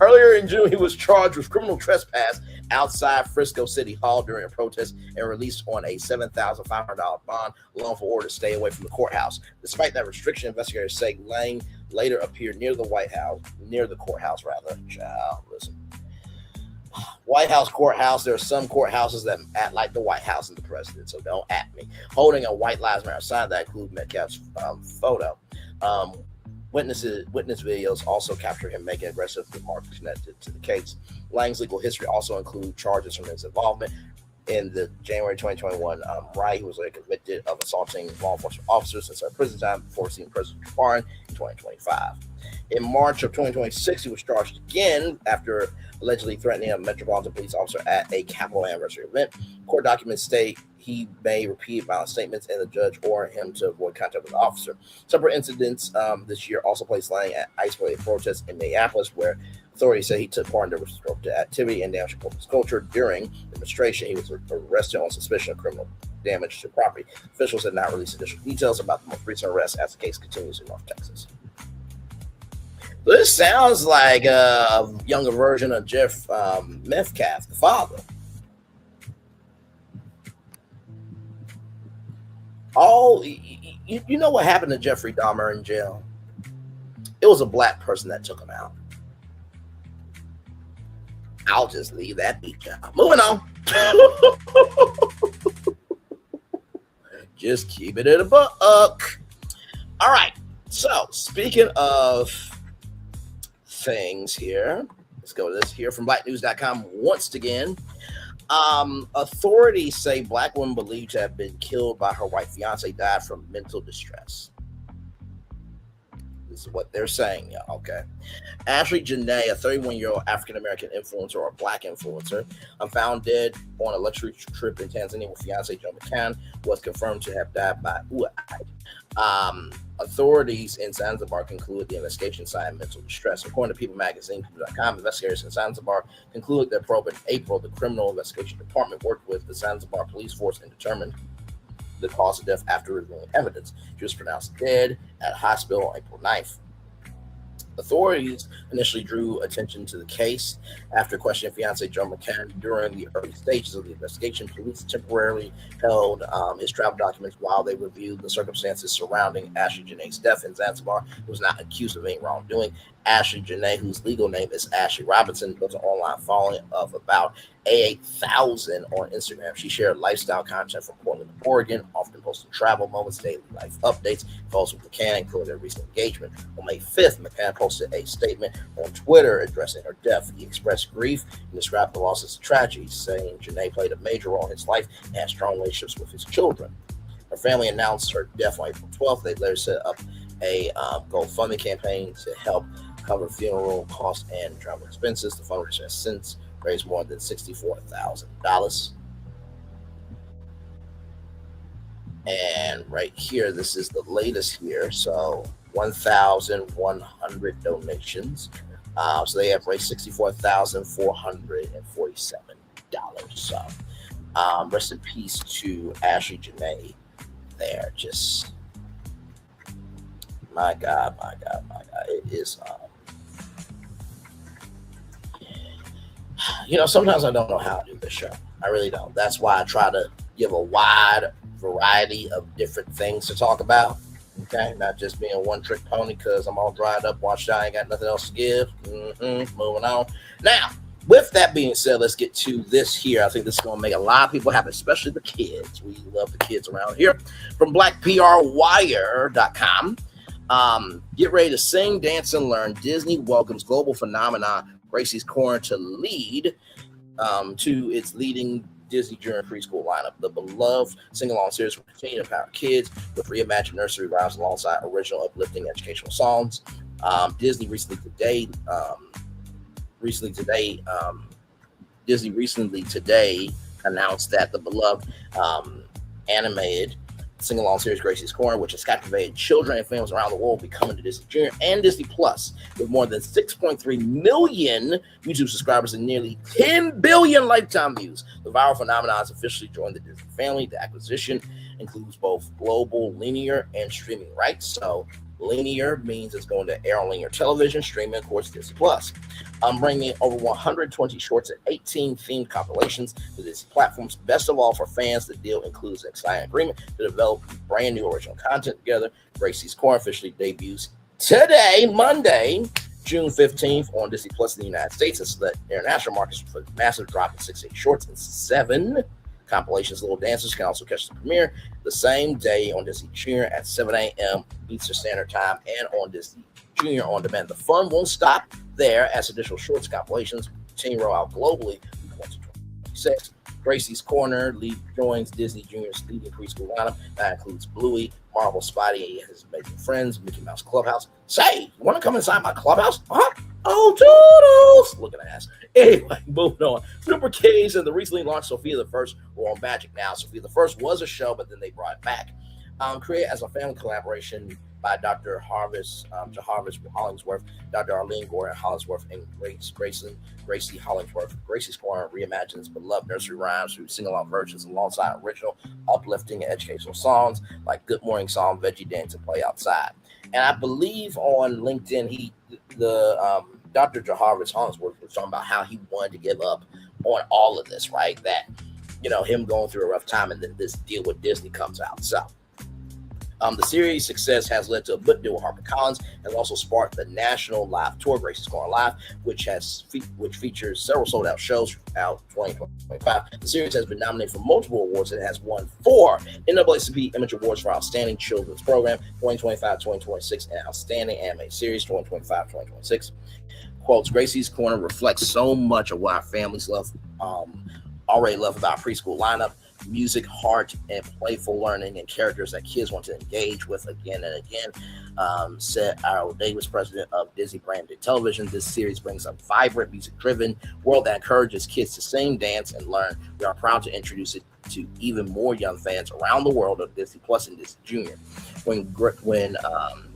Earlier in June, he was charged with criminal trespass outside Frisco City Hall during a protest and released on a $7,500 bond, along for order to stay away from the courthouse. Despite that restriction, investigators say Lang later appeared near the courthouse. Child, listen. White House courthouse. There are some courthouses that act like the White House and the president, so don't at me. Holding a White Lives Matter sign that includes Metcalf's photo. Witness videos also capture him making aggressive remarks connected to the case. Lang's legal history also includes charges from his involvement in the January 2021 riot. He was later convicted of assaulting law enforcement officers since our prison time before seeing President Warren in 2025. In March of 2026, he was charged again after allegedly threatening a Metropolitan Police officer at a Capitol anniversary event. Court documents state he made repeated violent statements, and the judge ordered him to avoid contact with the officer. Separate incidents this year also placed Lang at isolated protests in Minneapolis, where authorities say he took part in disruptive activity and damage to corporate culture. During the demonstration, he was arrested on suspicion of criminal damage to property. Officials have not released additional details about the most recent arrest as the case continues in North Texas. This sounds like a younger version of Jeff Metcalf, the father. You know what happened to Jeffrey Dahmer in jail? It was a black person that took him out. I'll just leave that beat out. Moving on. Just keep it in a buck. All right. So, speaking of things here, let's go to this here from blacknews.com once again. Authorities say black woman believed to have been killed by her white fiance died from mental distress. This is what they're saying, y'all, okay? Ashlee Jenae, a 31-year-old African-American influencer or black influencer, found dead on a luxury trip in Tanzania with fiancé Joe McCann, was confirmed to have died by authorities in Zanzibar concluded the investigation cited mental distress. According to People Magazine, People.com, investigators in Zanzibar concluded their probe in April. The Criminal Investigation Department worked with the Zanzibar police force and determined the cause of death after reviewing evidence. She was pronounced dead at a hospital on April 9th. Authorities initially drew attention to the case after questioning fiancé Joe McCann during the early stages of the investigation. Police temporarily held his travel documents while they reviewed the circumstances surrounding Ashlee Jenae's death in Zanzibar. He was not accused of any wrongdoing. Ashlee Jenae, whose legal name is Ashley Robinson, built an online following of about 8,000 on Instagram. She shared lifestyle content from Portland, Oregon, often posting travel moments, daily life updates, photos with McCann, including their recent engagement. On May 5th, McCann posted a statement on Twitter addressing her death. He expressed grief and described the loss as a tragedy, saying Jenae played a major role in his life and had strong relationships with his children. Her family announced her death on April 12th. They later set up a GoFundMe campaign to help cover funeral costs and travel expenses. The fundraiser has since raised more than $64,000. And right here, this is the latest here. So 1,100 donations. So they have raised $64,447. So rest in peace to Ashlee Jenae there. Just my God. It is sometimes I don't know how to do this show. I really don't. That's why I try to give a wide variety of different things to talk about. Okay, not just being a one-trick pony because I'm all dried up, washed out, ain't got nothing else to give. Moving on. Now, with that being said, let's get to this here. I think this is going to make a lot of people happy, especially the kids. We love the kids around here. From BlackPRWire.com, get ready to sing, dance, and learn. Disney welcomes global phenomenon Gracie's Corner to lead to its leading Disney Junior preschool lineup. The beloved sing-along series will continue to empower kids with reimagined nursery rhymes alongside original uplifting educational songs. Disney recently today announced that the beloved animated sing-along series Gracie's Corner, which has captivated children and families around the world, will be coming to Disney Junior and Disney Plus. With more than 6.3 million YouTube subscribers and nearly 10 billion lifetime views, the viral phenomenon has officially joined the Disney family. The acquisition includes both global linear and streaming rights. So linear means it's going to air on linear television, streaming, of course, Disney Plus. I'm bringing over 120 shorts and 18 themed compilations to Disney platforms. Best of all, for fans, the deal includes an exciting agreement to develop brand new original content together. Gracie's Corner officially debuts today, Monday, June 15th on Disney Plus in the United States. It's the international markets for a massive drop in 68 shorts and 7 compilations. Little dancers can also catch the premiere the same day on Disney Junior at 7 a.m. Eastern Standard Time and on Disney Junior On Demand. The fun won't stop there as additional shorts compilations continue to roll out globally in 2026. Gracie's Corner joins Disney Junior's leading preschool lineup. That includes Bluey, Marvel, Spidey, and his amazing friends, Mickey Mouse Clubhouse. Say, you want to come inside my clubhouse? Huh? Oh, toodles! Look at that ass. Anyway, moving on. Super Kids and the recently launched Sophia the First were on Magic now. Sophia the First was a show, but then they brought it back. Created as a family collaboration by Dr. Jarvis Hollingsworth, Dr. Arlene Gordon Hollingsworth, and Gracie Hollingsworth. Gracie's Corner reimagines beloved nursery rhymes through sing-along versions alongside original, uplifting, and educational songs like Good Morning Song, Veggie Dance, and Play Outside. And I believe on LinkedIn, Dr. Jarvis Hollingsworth was talking about how he wanted to give up on all of this, right? That, him going through a rough time, and then this deal with Disney comes out. So, the series' success has led to a book deal with HarperCollins and also sparked the national live tour, Gracie's Corner Live, which features several sold-out shows throughout 2025. The series has been nominated for multiple awards and has won 4 NAACP Image Awards for Outstanding Children's Program 2025-2026 and Outstanding Anime Series 2025-2026. Quotes, Gracie's Corner reflects so much of what our families already love about our preschool lineup. music, heart, and playful learning, and characters that kids want to engage with again and again. Said our Davis, president of Disney Branded Television, this series brings a vibrant, music-driven world that encourages kids to sing, dance, and learn. We are proud to introduce it to even more young fans around the world of Disney Plus and Disney Junior. When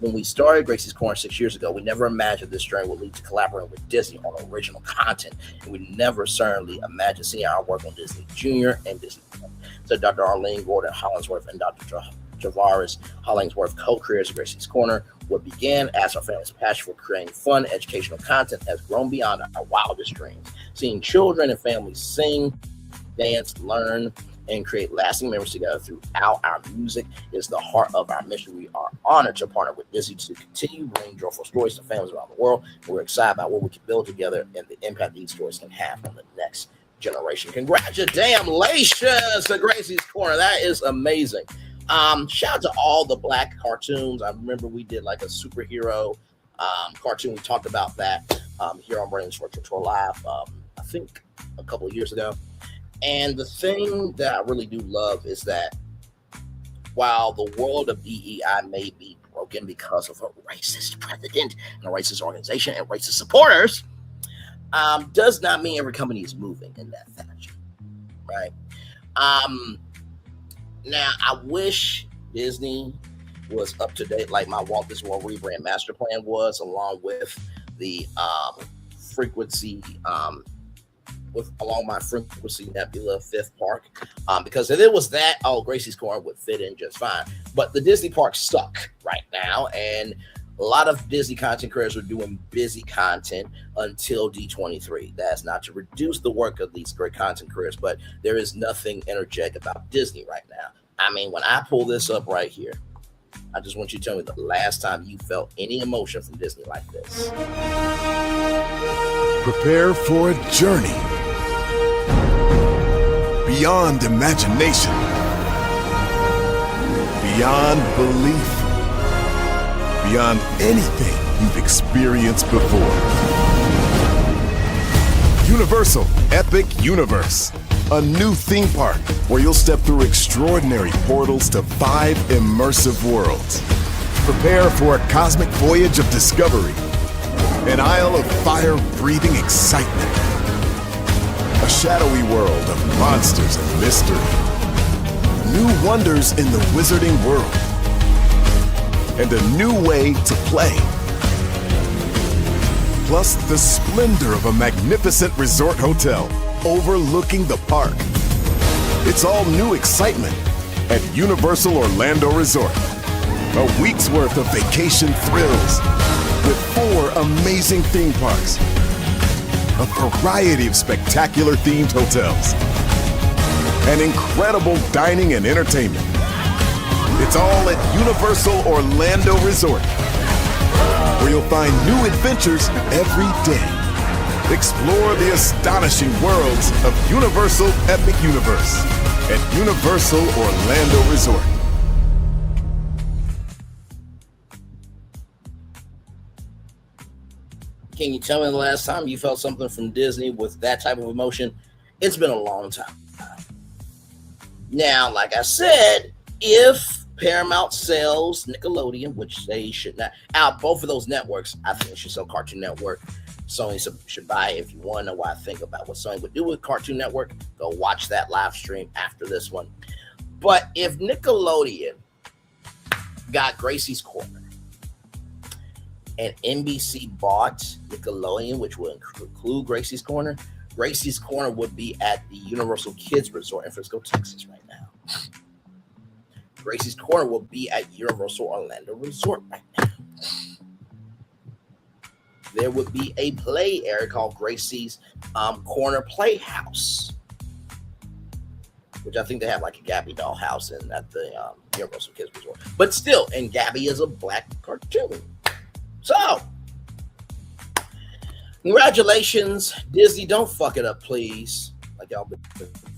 we started Gracie's Corner 6 years ago, we never imagined this journey would lead to collaborating with Disney on original content, and we never certainly imagined seeing our work on Disney Junior and Disney Plus. So Dr. Arlene Gordon Hollingsworth and Dr. Javaris Hollingsworth, co-creators of Gracie's Corner, what began as our family's passion for creating fun, educational content has grown beyond our wildest dreams. Seeing children and families sing, dance, learn, and create lasting memories together throughout our music is the heart of our mission. We are honored to partner with Disney to continue bringing joyful stories to families around the world. And we're excited about what we can build together and the impact these stories can have on the next generation. Congratulations to Gracie's Corner. That is amazing. Shout out to all the Black cartoons. I remember we did like a superhero cartoon. We talked about that here on Brains Virtual Tour Live, I think a couple of years ago. And the thing that I really do love is that while the world of DEI may be broken because of a racist president and a racist organization and racist supporters, does not mean every company is moving in that fashion, right? Now, I wish Disney was up to date like my Walt Disney World rebrand master plan was, along with the frequency along my frequency nebula fifth park, because if it was that, Gracie's Corner would fit in just fine. But the Disney parks suck right now, and a lot of Disney content creators are doing busy content until D23. That's not to reduce the work of these great content creators, but there is nothing energetic about Disney right now. I mean, when I pull this up right here, I just want you to tell me the last time you felt any emotion from Disney like this. Prepare for a journey beyond imagination, beyond belief, beyond anything you've experienced before. Universal Epic Universe, a new theme park where you'll step through extraordinary portals to 5 immersive worlds. Prepare for a cosmic voyage of discovery, an isle of fire-breathing excitement, a shadowy world of monsters and mystery, new wonders in the wizarding world, and a new way to play. Plus the splendor of a magnificent resort hotel overlooking the park. It's all new excitement at Universal Orlando Resort. A week's worth of vacation thrills with 4 amazing theme parks, a variety of spectacular themed hotels, and incredible dining and entertainment. It's all at Universal Orlando Resort, where you'll find new adventures every day. Explore the astonishing worlds of Universal Epic Universe at Universal Orlando Resort. Can you tell me the last time you felt something from Disney with that type of emotion? It's been a long time. Now, like I said, if Paramount sells Nickelodeon, which they should not, out both of those networks, I think it should sell Cartoon Network. Sony should buy it. If you want to know what I think about what Sony would do with Cartoon Network, go watch that live stream after this one. But if Nickelodeon got Gracie's Corner and NBC bought Nickelodeon, which would include Gracie's Corner would be at the Universal Kids Resort in Frisco, Texas right now. Gracie's Corner will be at Universal Orlando Resort right now. There would be a play area called Gracie's Corner Playhouse, which I think they have like a Gabby doll house in at the Universal Kids Resort. But still, and Gabby is a black cartoon. So, congratulations, Disney. Don't fuck it up, please. Like y'all been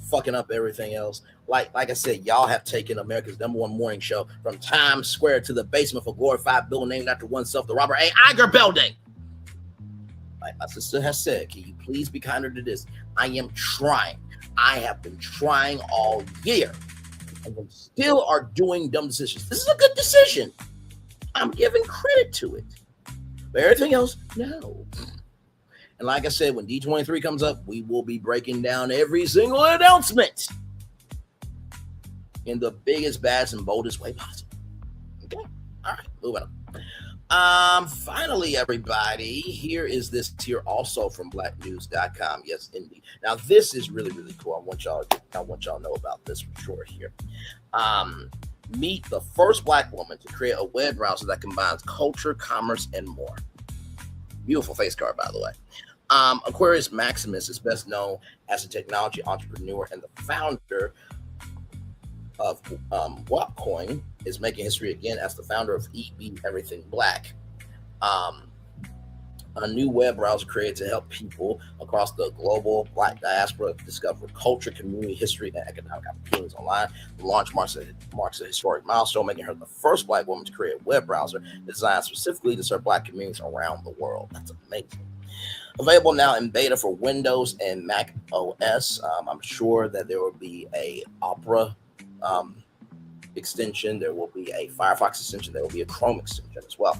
fucking up everything else. Like I said, y'all have taken America's #1 morning show from Times Square to the basement of a glorified building named after oneself, the Robert A. Iger Building. Like my sister has said, can you please be kinder to this? I am trying. I have been trying all year, and we still are doing dumb decisions. This is a good decision. I'm giving credit to it. But everything else, no. And like I said, when D23 comes up, we will be breaking down every single announcement in the biggest, baddest, and boldest way possible. Okay? All right, moving on. Finally, everybody, here is this here also from blacknews.com. Yes, indeed. Now, this is really, really cool. I want y'all to know about this for sure here. Meet the first Black woman to create a web browser that combines culture, commerce, and more. Beautiful face card, by the way. Aquarius Maximus is best known as a technology entrepreneur and the founder of WAPcoin, is making history again as the founder of EB Everything Black, a new web browser created to help people across the global Black diaspora discover culture, community, history, and economic opportunities online. The launch marks a historic milestone, making her the first Black woman to create a web browser designed specifically to serve Black communities around the world. That's amazing. Available now in beta for Windows and Mac OS. I'm sure that there will be a Opera extension. There will be a Firefox extension. There will be a Chrome extension as well.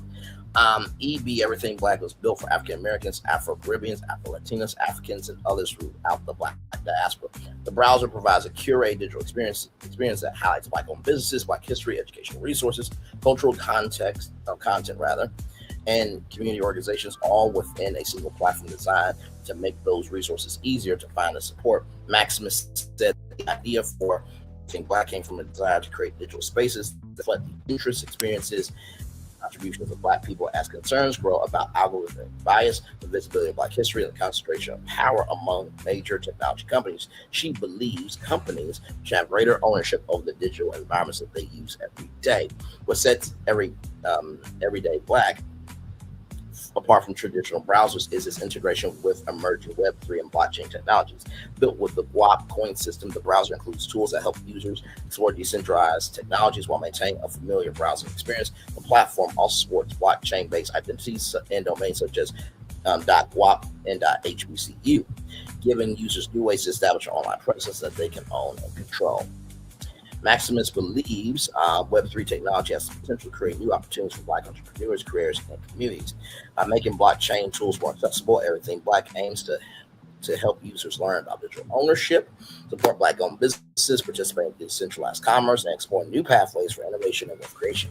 EB Everything Black was built for African Americans, Afro Caribbeans, Afro Latinos, Africans, and others throughout the Black diaspora. The browser provides a curated digital experience that highlights Black-owned businesses, Black history, educational resources, cultural content, and community organizations, all within a single platform designed to make those resources easier to find and support. Maximus said the idea for Everything Black came from a desire to create digital spaces that reflect the interests, experiences, contributions of Black people as concerns grow about algorithmic bias, the visibility of Black history, and the concentration of power among major technology companies. She believes companies should have greater ownership over the digital environments that they use every day. What sets everyday Black apart from traditional browsers is its integration with emerging Web3 and blockchain technologies. Built with the WAPcoin system, the browser includes tools that help users explore decentralized technologies while maintaining a familiar browsing experience. The platform also supports blockchain-based identities and domains such as .wap and .hbcu, giving users new ways to establish an online presence that they can own and control. Maximus believes Web3 technology has the potential to create new opportunities for Black entrepreneurs, creators, and communities. By making blockchain tools more accessible, Everything Black aims to help users learn about digital ownership, support Black-owned businesses, participate in decentralized commerce, and explore new pathways for innovation and wealth creation.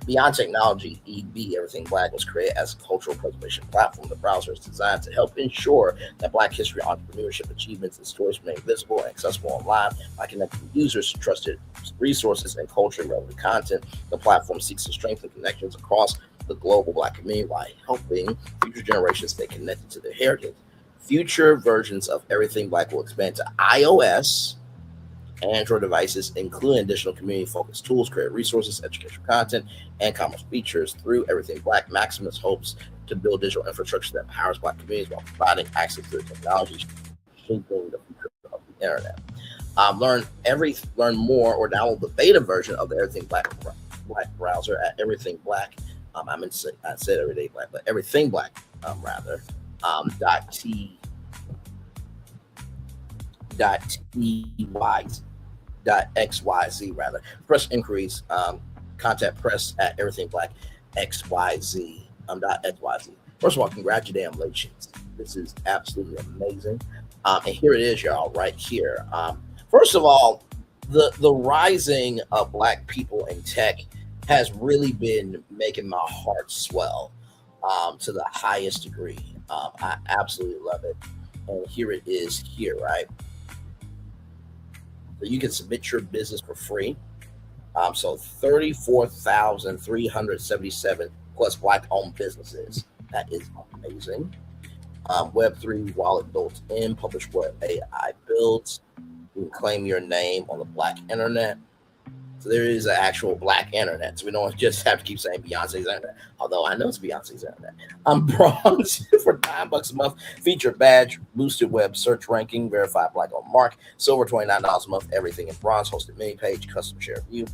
Beyond technology, EB Everything Black was created as a cultural preservation platform. The browser is designed to help ensure that Black history, entrepreneurship, achievements, and stories remain visible and accessible online by connecting users to trusted resources and culturally relevant content. The platform seeks to strengthen connections across the global Black community while helping future generations stay connected to their heritage. Future versions of Everything Black will expand to iOS, Android devices, including additional community-focused tools, create resources, educational content, and commerce features. Through Everything Black, Maximus hopes to build digital infrastructure that powers Black communities while providing access to the technology, shaping the future of the internet. Learn more or download the beta version of the Everything Black browser at Everything Black. I said Everyday Black, but Everything Black rather. .xyz rather. Press inquiries, contact press at Everything Black XYZ .xyz. First of all, congratulations. This is absolutely amazing. And here it is, y'all, right here. First of all, the rising of Black people in tech has really been making my heart swell to the highest degree. I absolutely love it. And here it is here, right? So you can submit your business for free. So 34,377 plus Black-owned businesses. That is amazing. Web3 wallet built in, published web AI builds. You can claim your name on the Black internet. So there is an actual Black internet. So we don't just have to keep saying Beyonce's internet, although I know it's Beyonce's internet. Bronze for $9 a month, featured badge, boosted web search ranking, verified Black-owned mark. Silver $29 a month, everything in bronze, hosted mini page, custom share view.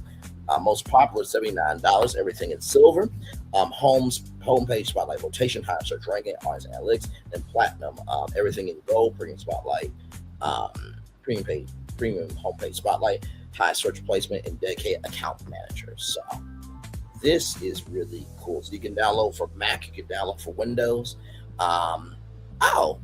Most popular $79, everything in silver. Homepage spotlight rotation, higher search ranking, audience analytics, and platinum. Everything in gold, premium spotlight. premium homepage spotlight, high search placement, and dedicated account managers. So this is really cool. So you can download for Mac, you can download for Windows. Oh,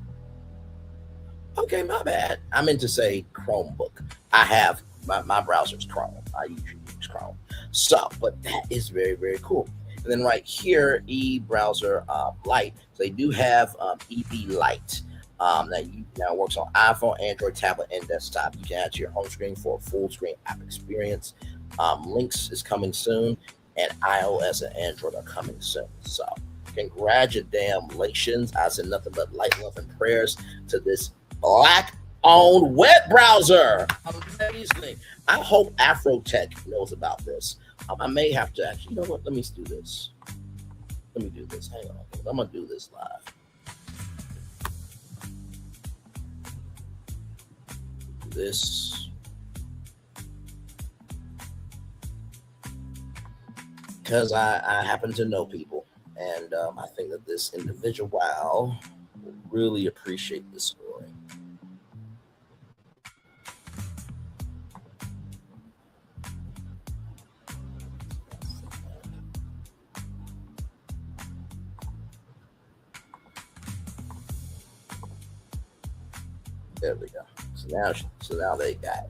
okay, my bad. I meant to say Chromebook. I have my browser's Chrome. I usually use Chrome. So, but that is very, very cool. And then right here, eBrowser Lite. So they do have EB Lite that now works on iPhone, Android, tablet, and desktop. You can add to your home screen for a full screen app experience. Links is coming soon, and iOS and Android are coming soon. So congratulations. I send nothing but light, love, and prayers to this Black-owned web browser. Amazing. I hope Afrotech knows about this. I may have to actually, you know what? Let me do this. Hang on. I'm going to do this live. This. Because I happen to know people. And I think that this individual will really appreciate this story. There we go. So now they got it.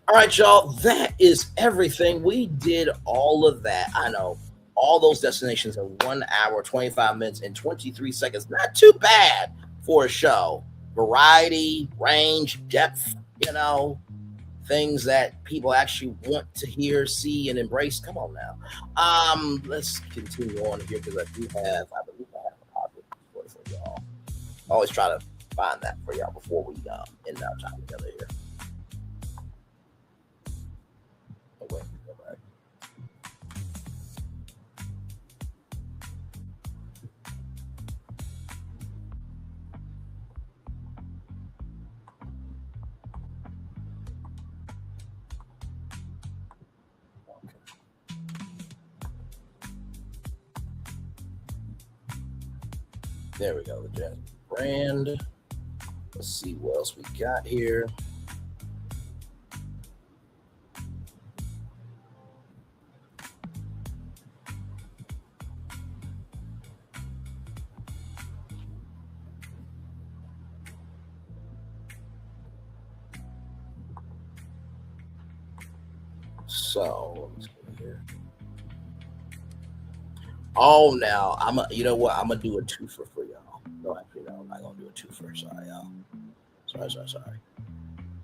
All right, y'all. That is everything. We did all of that. I know. All those destinations in 1 hour, 25 minutes, and 23 seconds. Not too bad for a show. Variety, range, depth, things that people actually want to hear, see, and embrace. Come on now. Let's continue on here because I believe I have a positive story for y'all. I always try to find that for y'all before we end our time together here. Oh, wait, go back. There we go, the Jazz brand. Let's see what else we got here. So, let's go here. Oh, now you know what? I'm gonna do a twofer for y'all. No, actually, no, I'm not gonna do a twofer. Sorry, y'all. Sorry.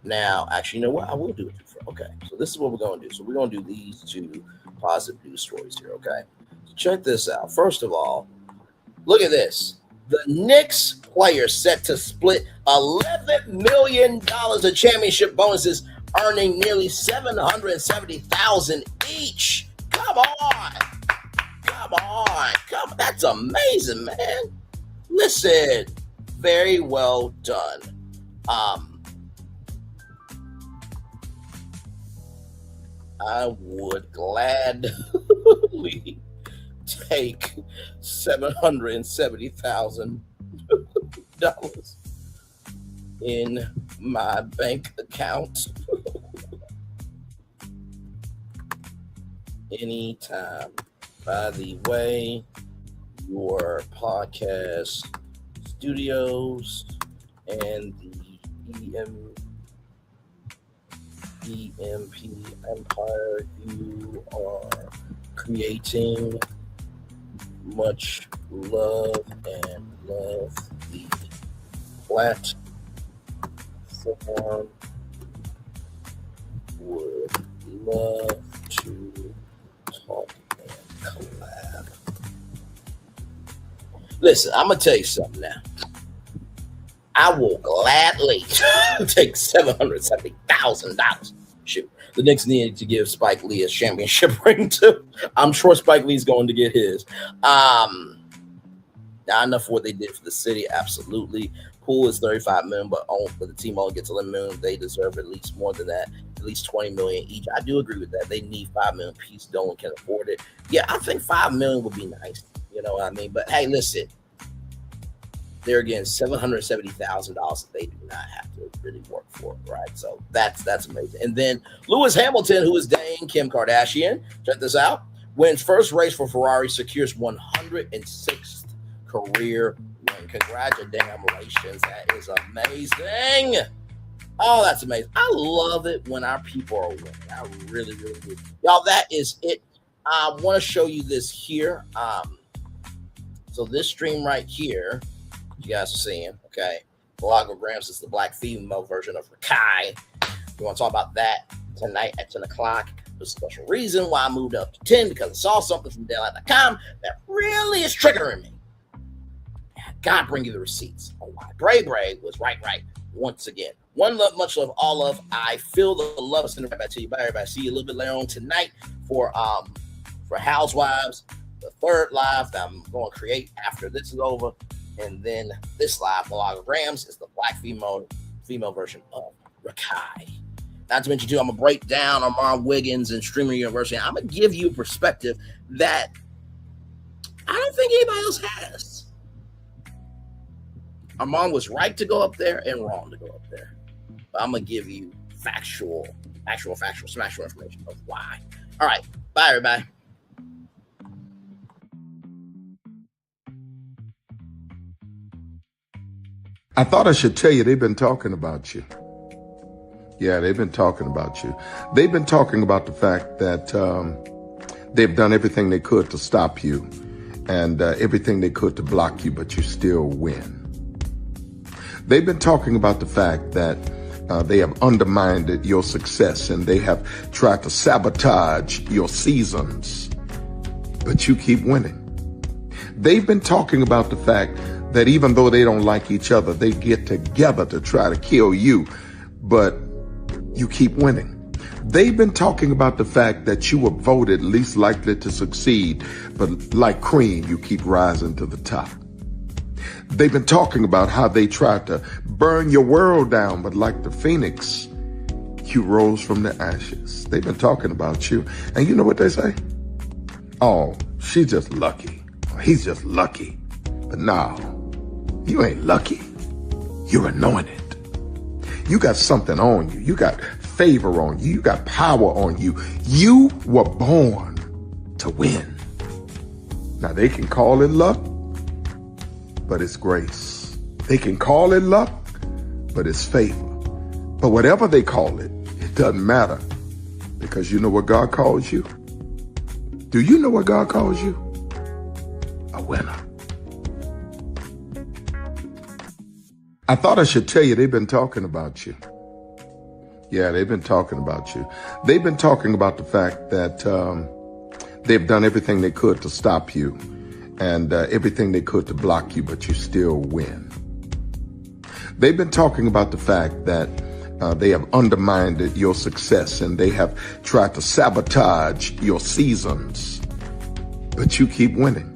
Now, actually, you know what? I will do a twofer. Okay, so this is what we're gonna do. So we're gonna do these two positive news stories here. Okay, so check this out. First of all, look at this. The Knicks players set to split $11 million in championship bonuses, earning nearly $770,000 each. Come on. That's amazing, man. Listen, very well done. I would gladly take $770,000 in my bank account anytime. By the way, your podcast studios and the EMP Empire you are creating, much love and love the platform. Would love to talk and collab. Listen, I'm gonna tell you something now. I will gladly take $770,000. Shoot, the Knicks needed to give Spike Lee a championship ring too. I'm sure Spike Lee's going to get his. Not enough for what they did for the city, absolutely. Pool is $35 million, but the team only gets $11 million. They deserve at least more than that, at least $20 million each. I do agree with that. They need $5 million piece. No one can afford it. Yeah, I think $5 million would be nice. You know what I mean? But hey, listen, they're getting $770,000 that they do not have to really work for, right? So that's amazing. And then Lewis Hamilton, who is dating Kim Kardashian, check this out, wins first race for Ferrari, secures 106th career win. Congratulations. That is amazing. Oh, that's amazing. I love it when our people are winning. I really, really do. Y'all, that is it. I want to show you this here. So this stream right here, you guys are seeing, okay? Milagograms is the black female version of Rakai. We want to talk about that tonight at 10 o'clock. There's a special reason why I moved up to 10, because I saw something from Daylight.com that really is triggering me. God bring you the receipts on why Bray was right once again. One love, much love, all love. I feel the love. Send it right back to you. Bye, everybody. See you a little bit later on tonight for Housewives, the third live that I'm going to create after this is over. And then this live, Milagograms, is the black female version of Rakai. Not to mention, too, I'm going to break down Armand Wiggins and Streamer University. I'm going to give you a perspective that I don't think anybody else has. Armand was right to go up there and wrong to go up there. But I'm going to give you factual information of why. All right. Bye, everybody. I thought I should tell you, they've been talking about you. Yeah, they've been talking about you. They've been talking about the fact that they've done everything they could to stop you and everything they could to block you, but you still win. They've been talking about the fact that they have undermined your success and they have tried to sabotage your seasons, but you keep winning. They've been talking about the fact that even though they don't like each other, they get together to try to kill you, but you keep winning. They've been talking about the fact that you were voted least likely to succeed, but like cream, you keep rising to the top. They've been talking about how they tried to burn your world down, but like the phoenix, you rose from the ashes. They've been talking about you. And you know what they say? Oh, she's just lucky. He's just lucky. But no, you ain't lucky. You're anointed. You got something on you. You got favor on you. You got power on you. You were born to win. Now they can call it luck, but it's grace. They can call it luck, but it's favor. But whatever they call it, it doesn't matter, because you know what God calls you? Do you know what God calls you? A winner. I thought I should tell you, they've been talking about you. Yeah, they've been talking about you. They've been talking about the fact that they've done everything they could to stop you and everything they could to block you, but you still win. They've been talking about the fact that they have undermined your success and they have tried to sabotage your seasons, but you keep winning.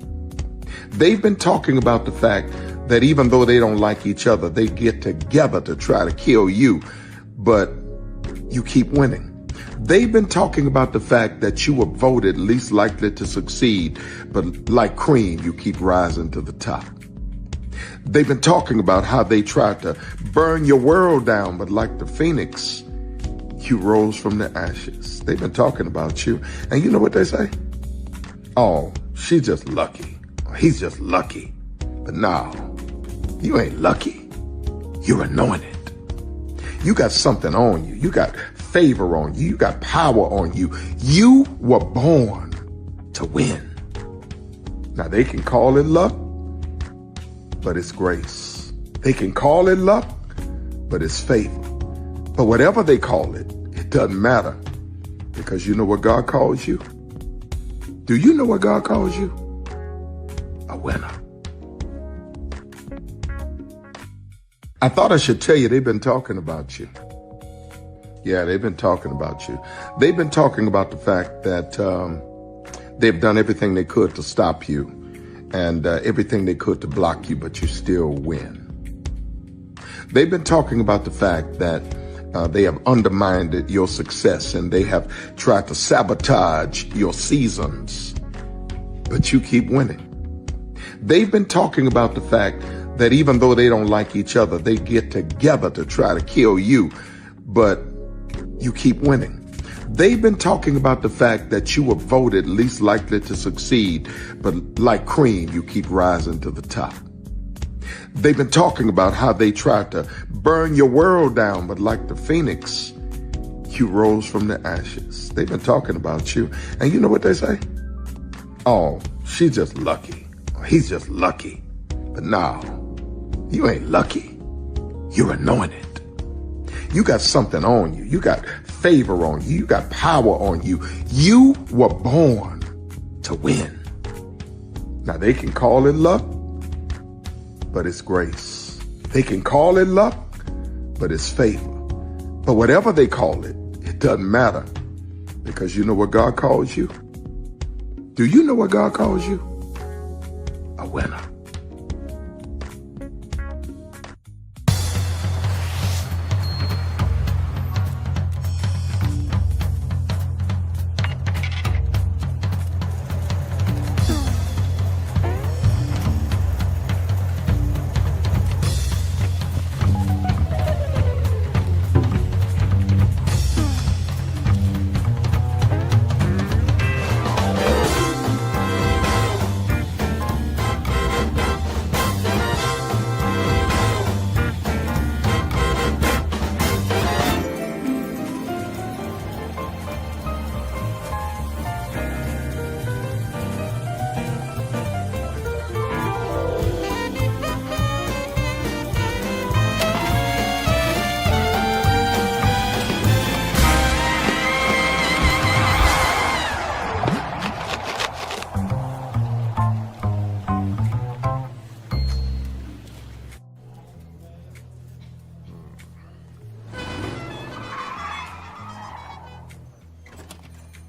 They've been talking about the fact that even though they don't like each other, they get together to try to kill you, but you keep winning. They've been talking about the fact that you were voted least likely to succeed, but like cream, you keep rising to the top. They've been talking about how they tried to burn your world down, but like the phoenix, you rose from the ashes. They've been talking about you. And you know what they say? Oh, she's just lucky. He's just lucky. But no, you ain't lucky. You're anointed. You got something on you. You got favor on you. You got power on you. You were born to win. Now they can call it luck, but it's grace. They can call it luck, but it's favor. But whatever they call it, it doesn't matter, because you know what God calls you? Do you know what God calls you? A winner. I thought I should tell you, they've been talking about you. Yeah, they've been talking about you. They've been talking about the fact that they've done everything they could to stop you and everything they could to block you, but you still win. They've been talking about the fact that they have undermined your success and they have tried to sabotage your seasons, but you keep winning. They've been talking about the fact that even though they don't like each other, they get together to try to kill you, but you keep winning. They've been talking about the fact that you were voted least likely to succeed, but like cream, you keep rising to the top. They've been talking about how they tried to burn your world down, but like the phoenix, you rose from the ashes. They've been talking about you, and you know what they say? Oh, she's just lucky. He's just lucky. But no, you ain't lucky. You're anointed. You got something on you. You got favor on you. You got power on you. You were born to win. Now, they can call it luck, but it's grace. They can call it luck, but it's favor. But whatever they call it, it doesn't matter, because you know what God calls you? Do you know what God calls you? A winner.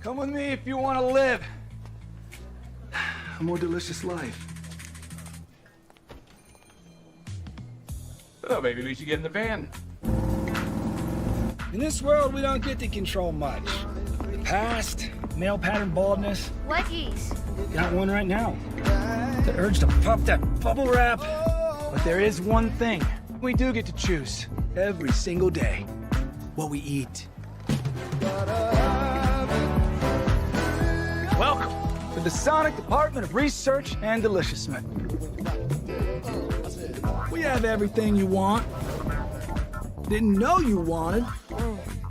Come with me if you want to live a more delicious life. Oh, maybe we should get in the van. In this world, we don't get to control much. The past, male pattern baldness. Wedgies. Got one right now. The urge to pop that bubble wrap. But there is one thing we do get to choose every single day: what we eat. Welcome to the Sonic Department of Research and Deliciousness. We have everything you want, didn't know you wanted,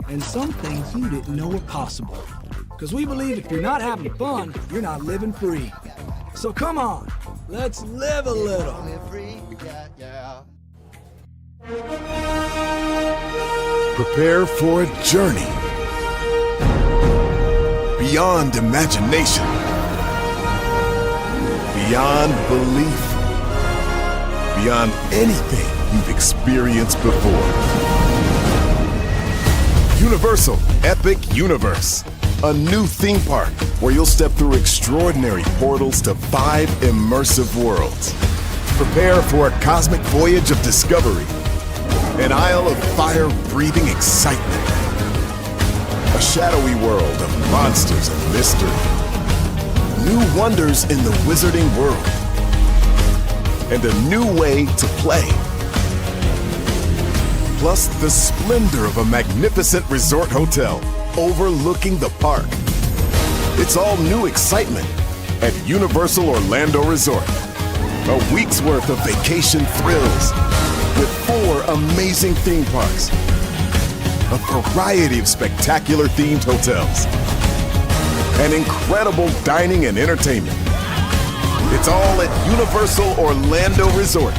and some things you didn't know were possible. Because we believe if you're not having fun, you're not living free. So come on, let's live a little. Prepare for a journey beyond imagination, beyond belief, beyond anything you've experienced before. Universal Epic Universe, a new theme park where you'll step through extraordinary portals to 5 immersive worlds. Prepare for a cosmic voyage of discovery, an isle of fire-breathing excitement, a shadowy world of monsters and mystery, new wonders in the wizarding world, and a new way to play. Plus the splendor of a magnificent resort hotel overlooking the park. It's all new excitement at Universal Orlando Resort. A week's worth of vacation thrills with 4 amazing theme parks, a variety of spectacular themed hotels, and incredible dining and entertainment. It's all at Universal Orlando Resort,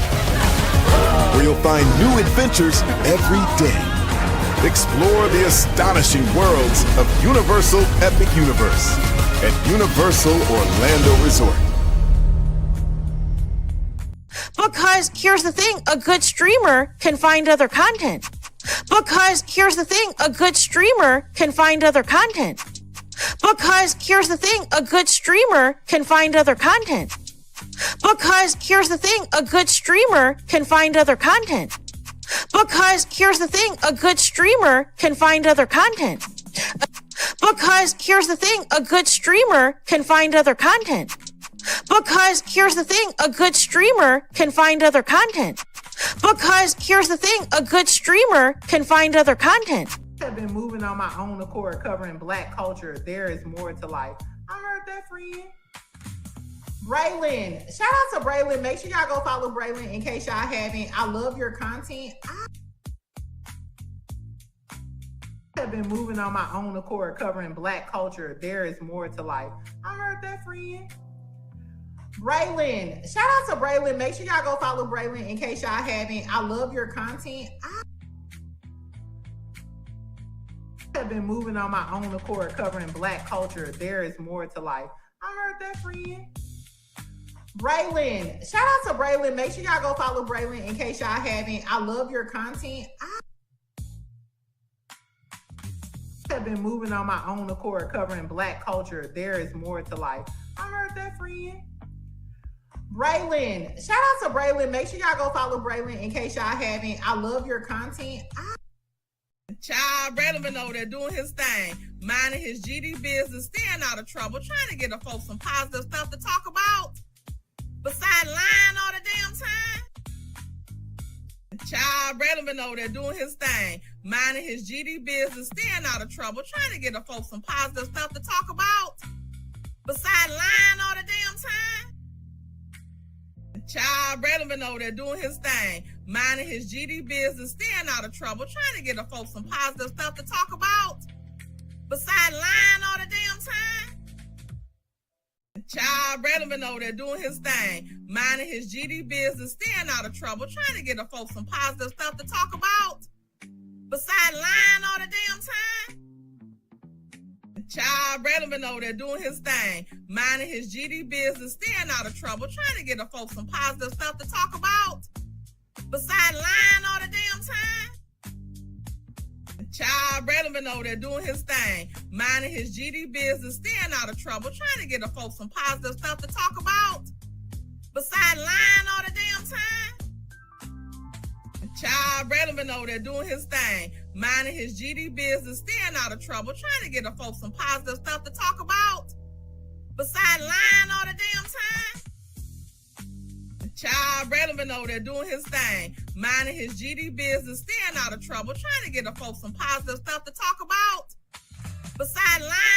where you'll find new adventures every day. Explore the astonishing worlds of Universal Epic Universe at Universal Orlando Resort. Because here's the thing, a good streamer can find other content. Because here's the thing, a good streamer can find other content. Because here's the thing, a good streamer can find other content. Because here's the thing, a good streamer can find other content. Because here's the thing, a good streamer can find other content. Because here's the thing, a good streamer can find other content. Because here's the thing, a good streamer can find other content. Because here's the thing, a good streamer can find other content. I've been moving on my own accord, covering Black culture. There is more to life. I heard that, friend. Braylon, shout out to Braylon. Make sure y'all go follow Braylon in case y'all haven't. I love your content. I have been moving on my own accord, covering Black culture. There is more to life. I heard that, friend. Braylon, shout out to Braylon. Make sure y'all go follow Braylon in case y'all haven't. I love your content. I have been moving on my own accord, covering Black culture. There is more to life. I heard that, friend. Braylon, shout out to Braylon. Make sure y'all go follow Braylon in case y'all haven't. I love your content. I have been moving on my own accord, covering Black culture. There is more to life. I heard that, friend. Braylon, shout out to Braylon. Make sure y'all go follow Braylon in case y'all haven't. I love your content. Child, Braylon been over there doing his thing, minding his GD business, staying out of trouble, trying to get the folks some positive stuff to talk about. Besides lying all the damn time. Child, Braylon been over there doing his thing, minding his GD business, staying out of trouble, trying to get the folks some positive stuff to talk about. Besides lying all the damn time. Child, Braylon been over there doing his thing, minding his GD business, staying out of trouble, trying to get the folks some positive stuff to talk about. Besides lying all the damn time. Child, Braylon been over there doing his thing, minding his GD business, staying out of trouble, trying to get the folks some positive stuff to talk about. Besides lying all the damn time. Child, Braylon been over there doing his thing, minding his GD business, staying out of trouble, trying to get the folks some positive stuff to talk about. Besides lying all the damn time. Child, Braylon been over there doing his thing, minding his GD business, staying out of trouble, trying to get the folks some positive stuff to talk about. Besides lying all the damn time. Child, Braylon been over there doing his thing, minding his GD business, staying out of trouble, trying to get the folks some positive stuff to talk about. Besides lying all the damn time. Child, Braylon been over there doing his thing, minding his GD business, staying out of trouble, trying to get the folks some positive stuff to talk about. Besides lying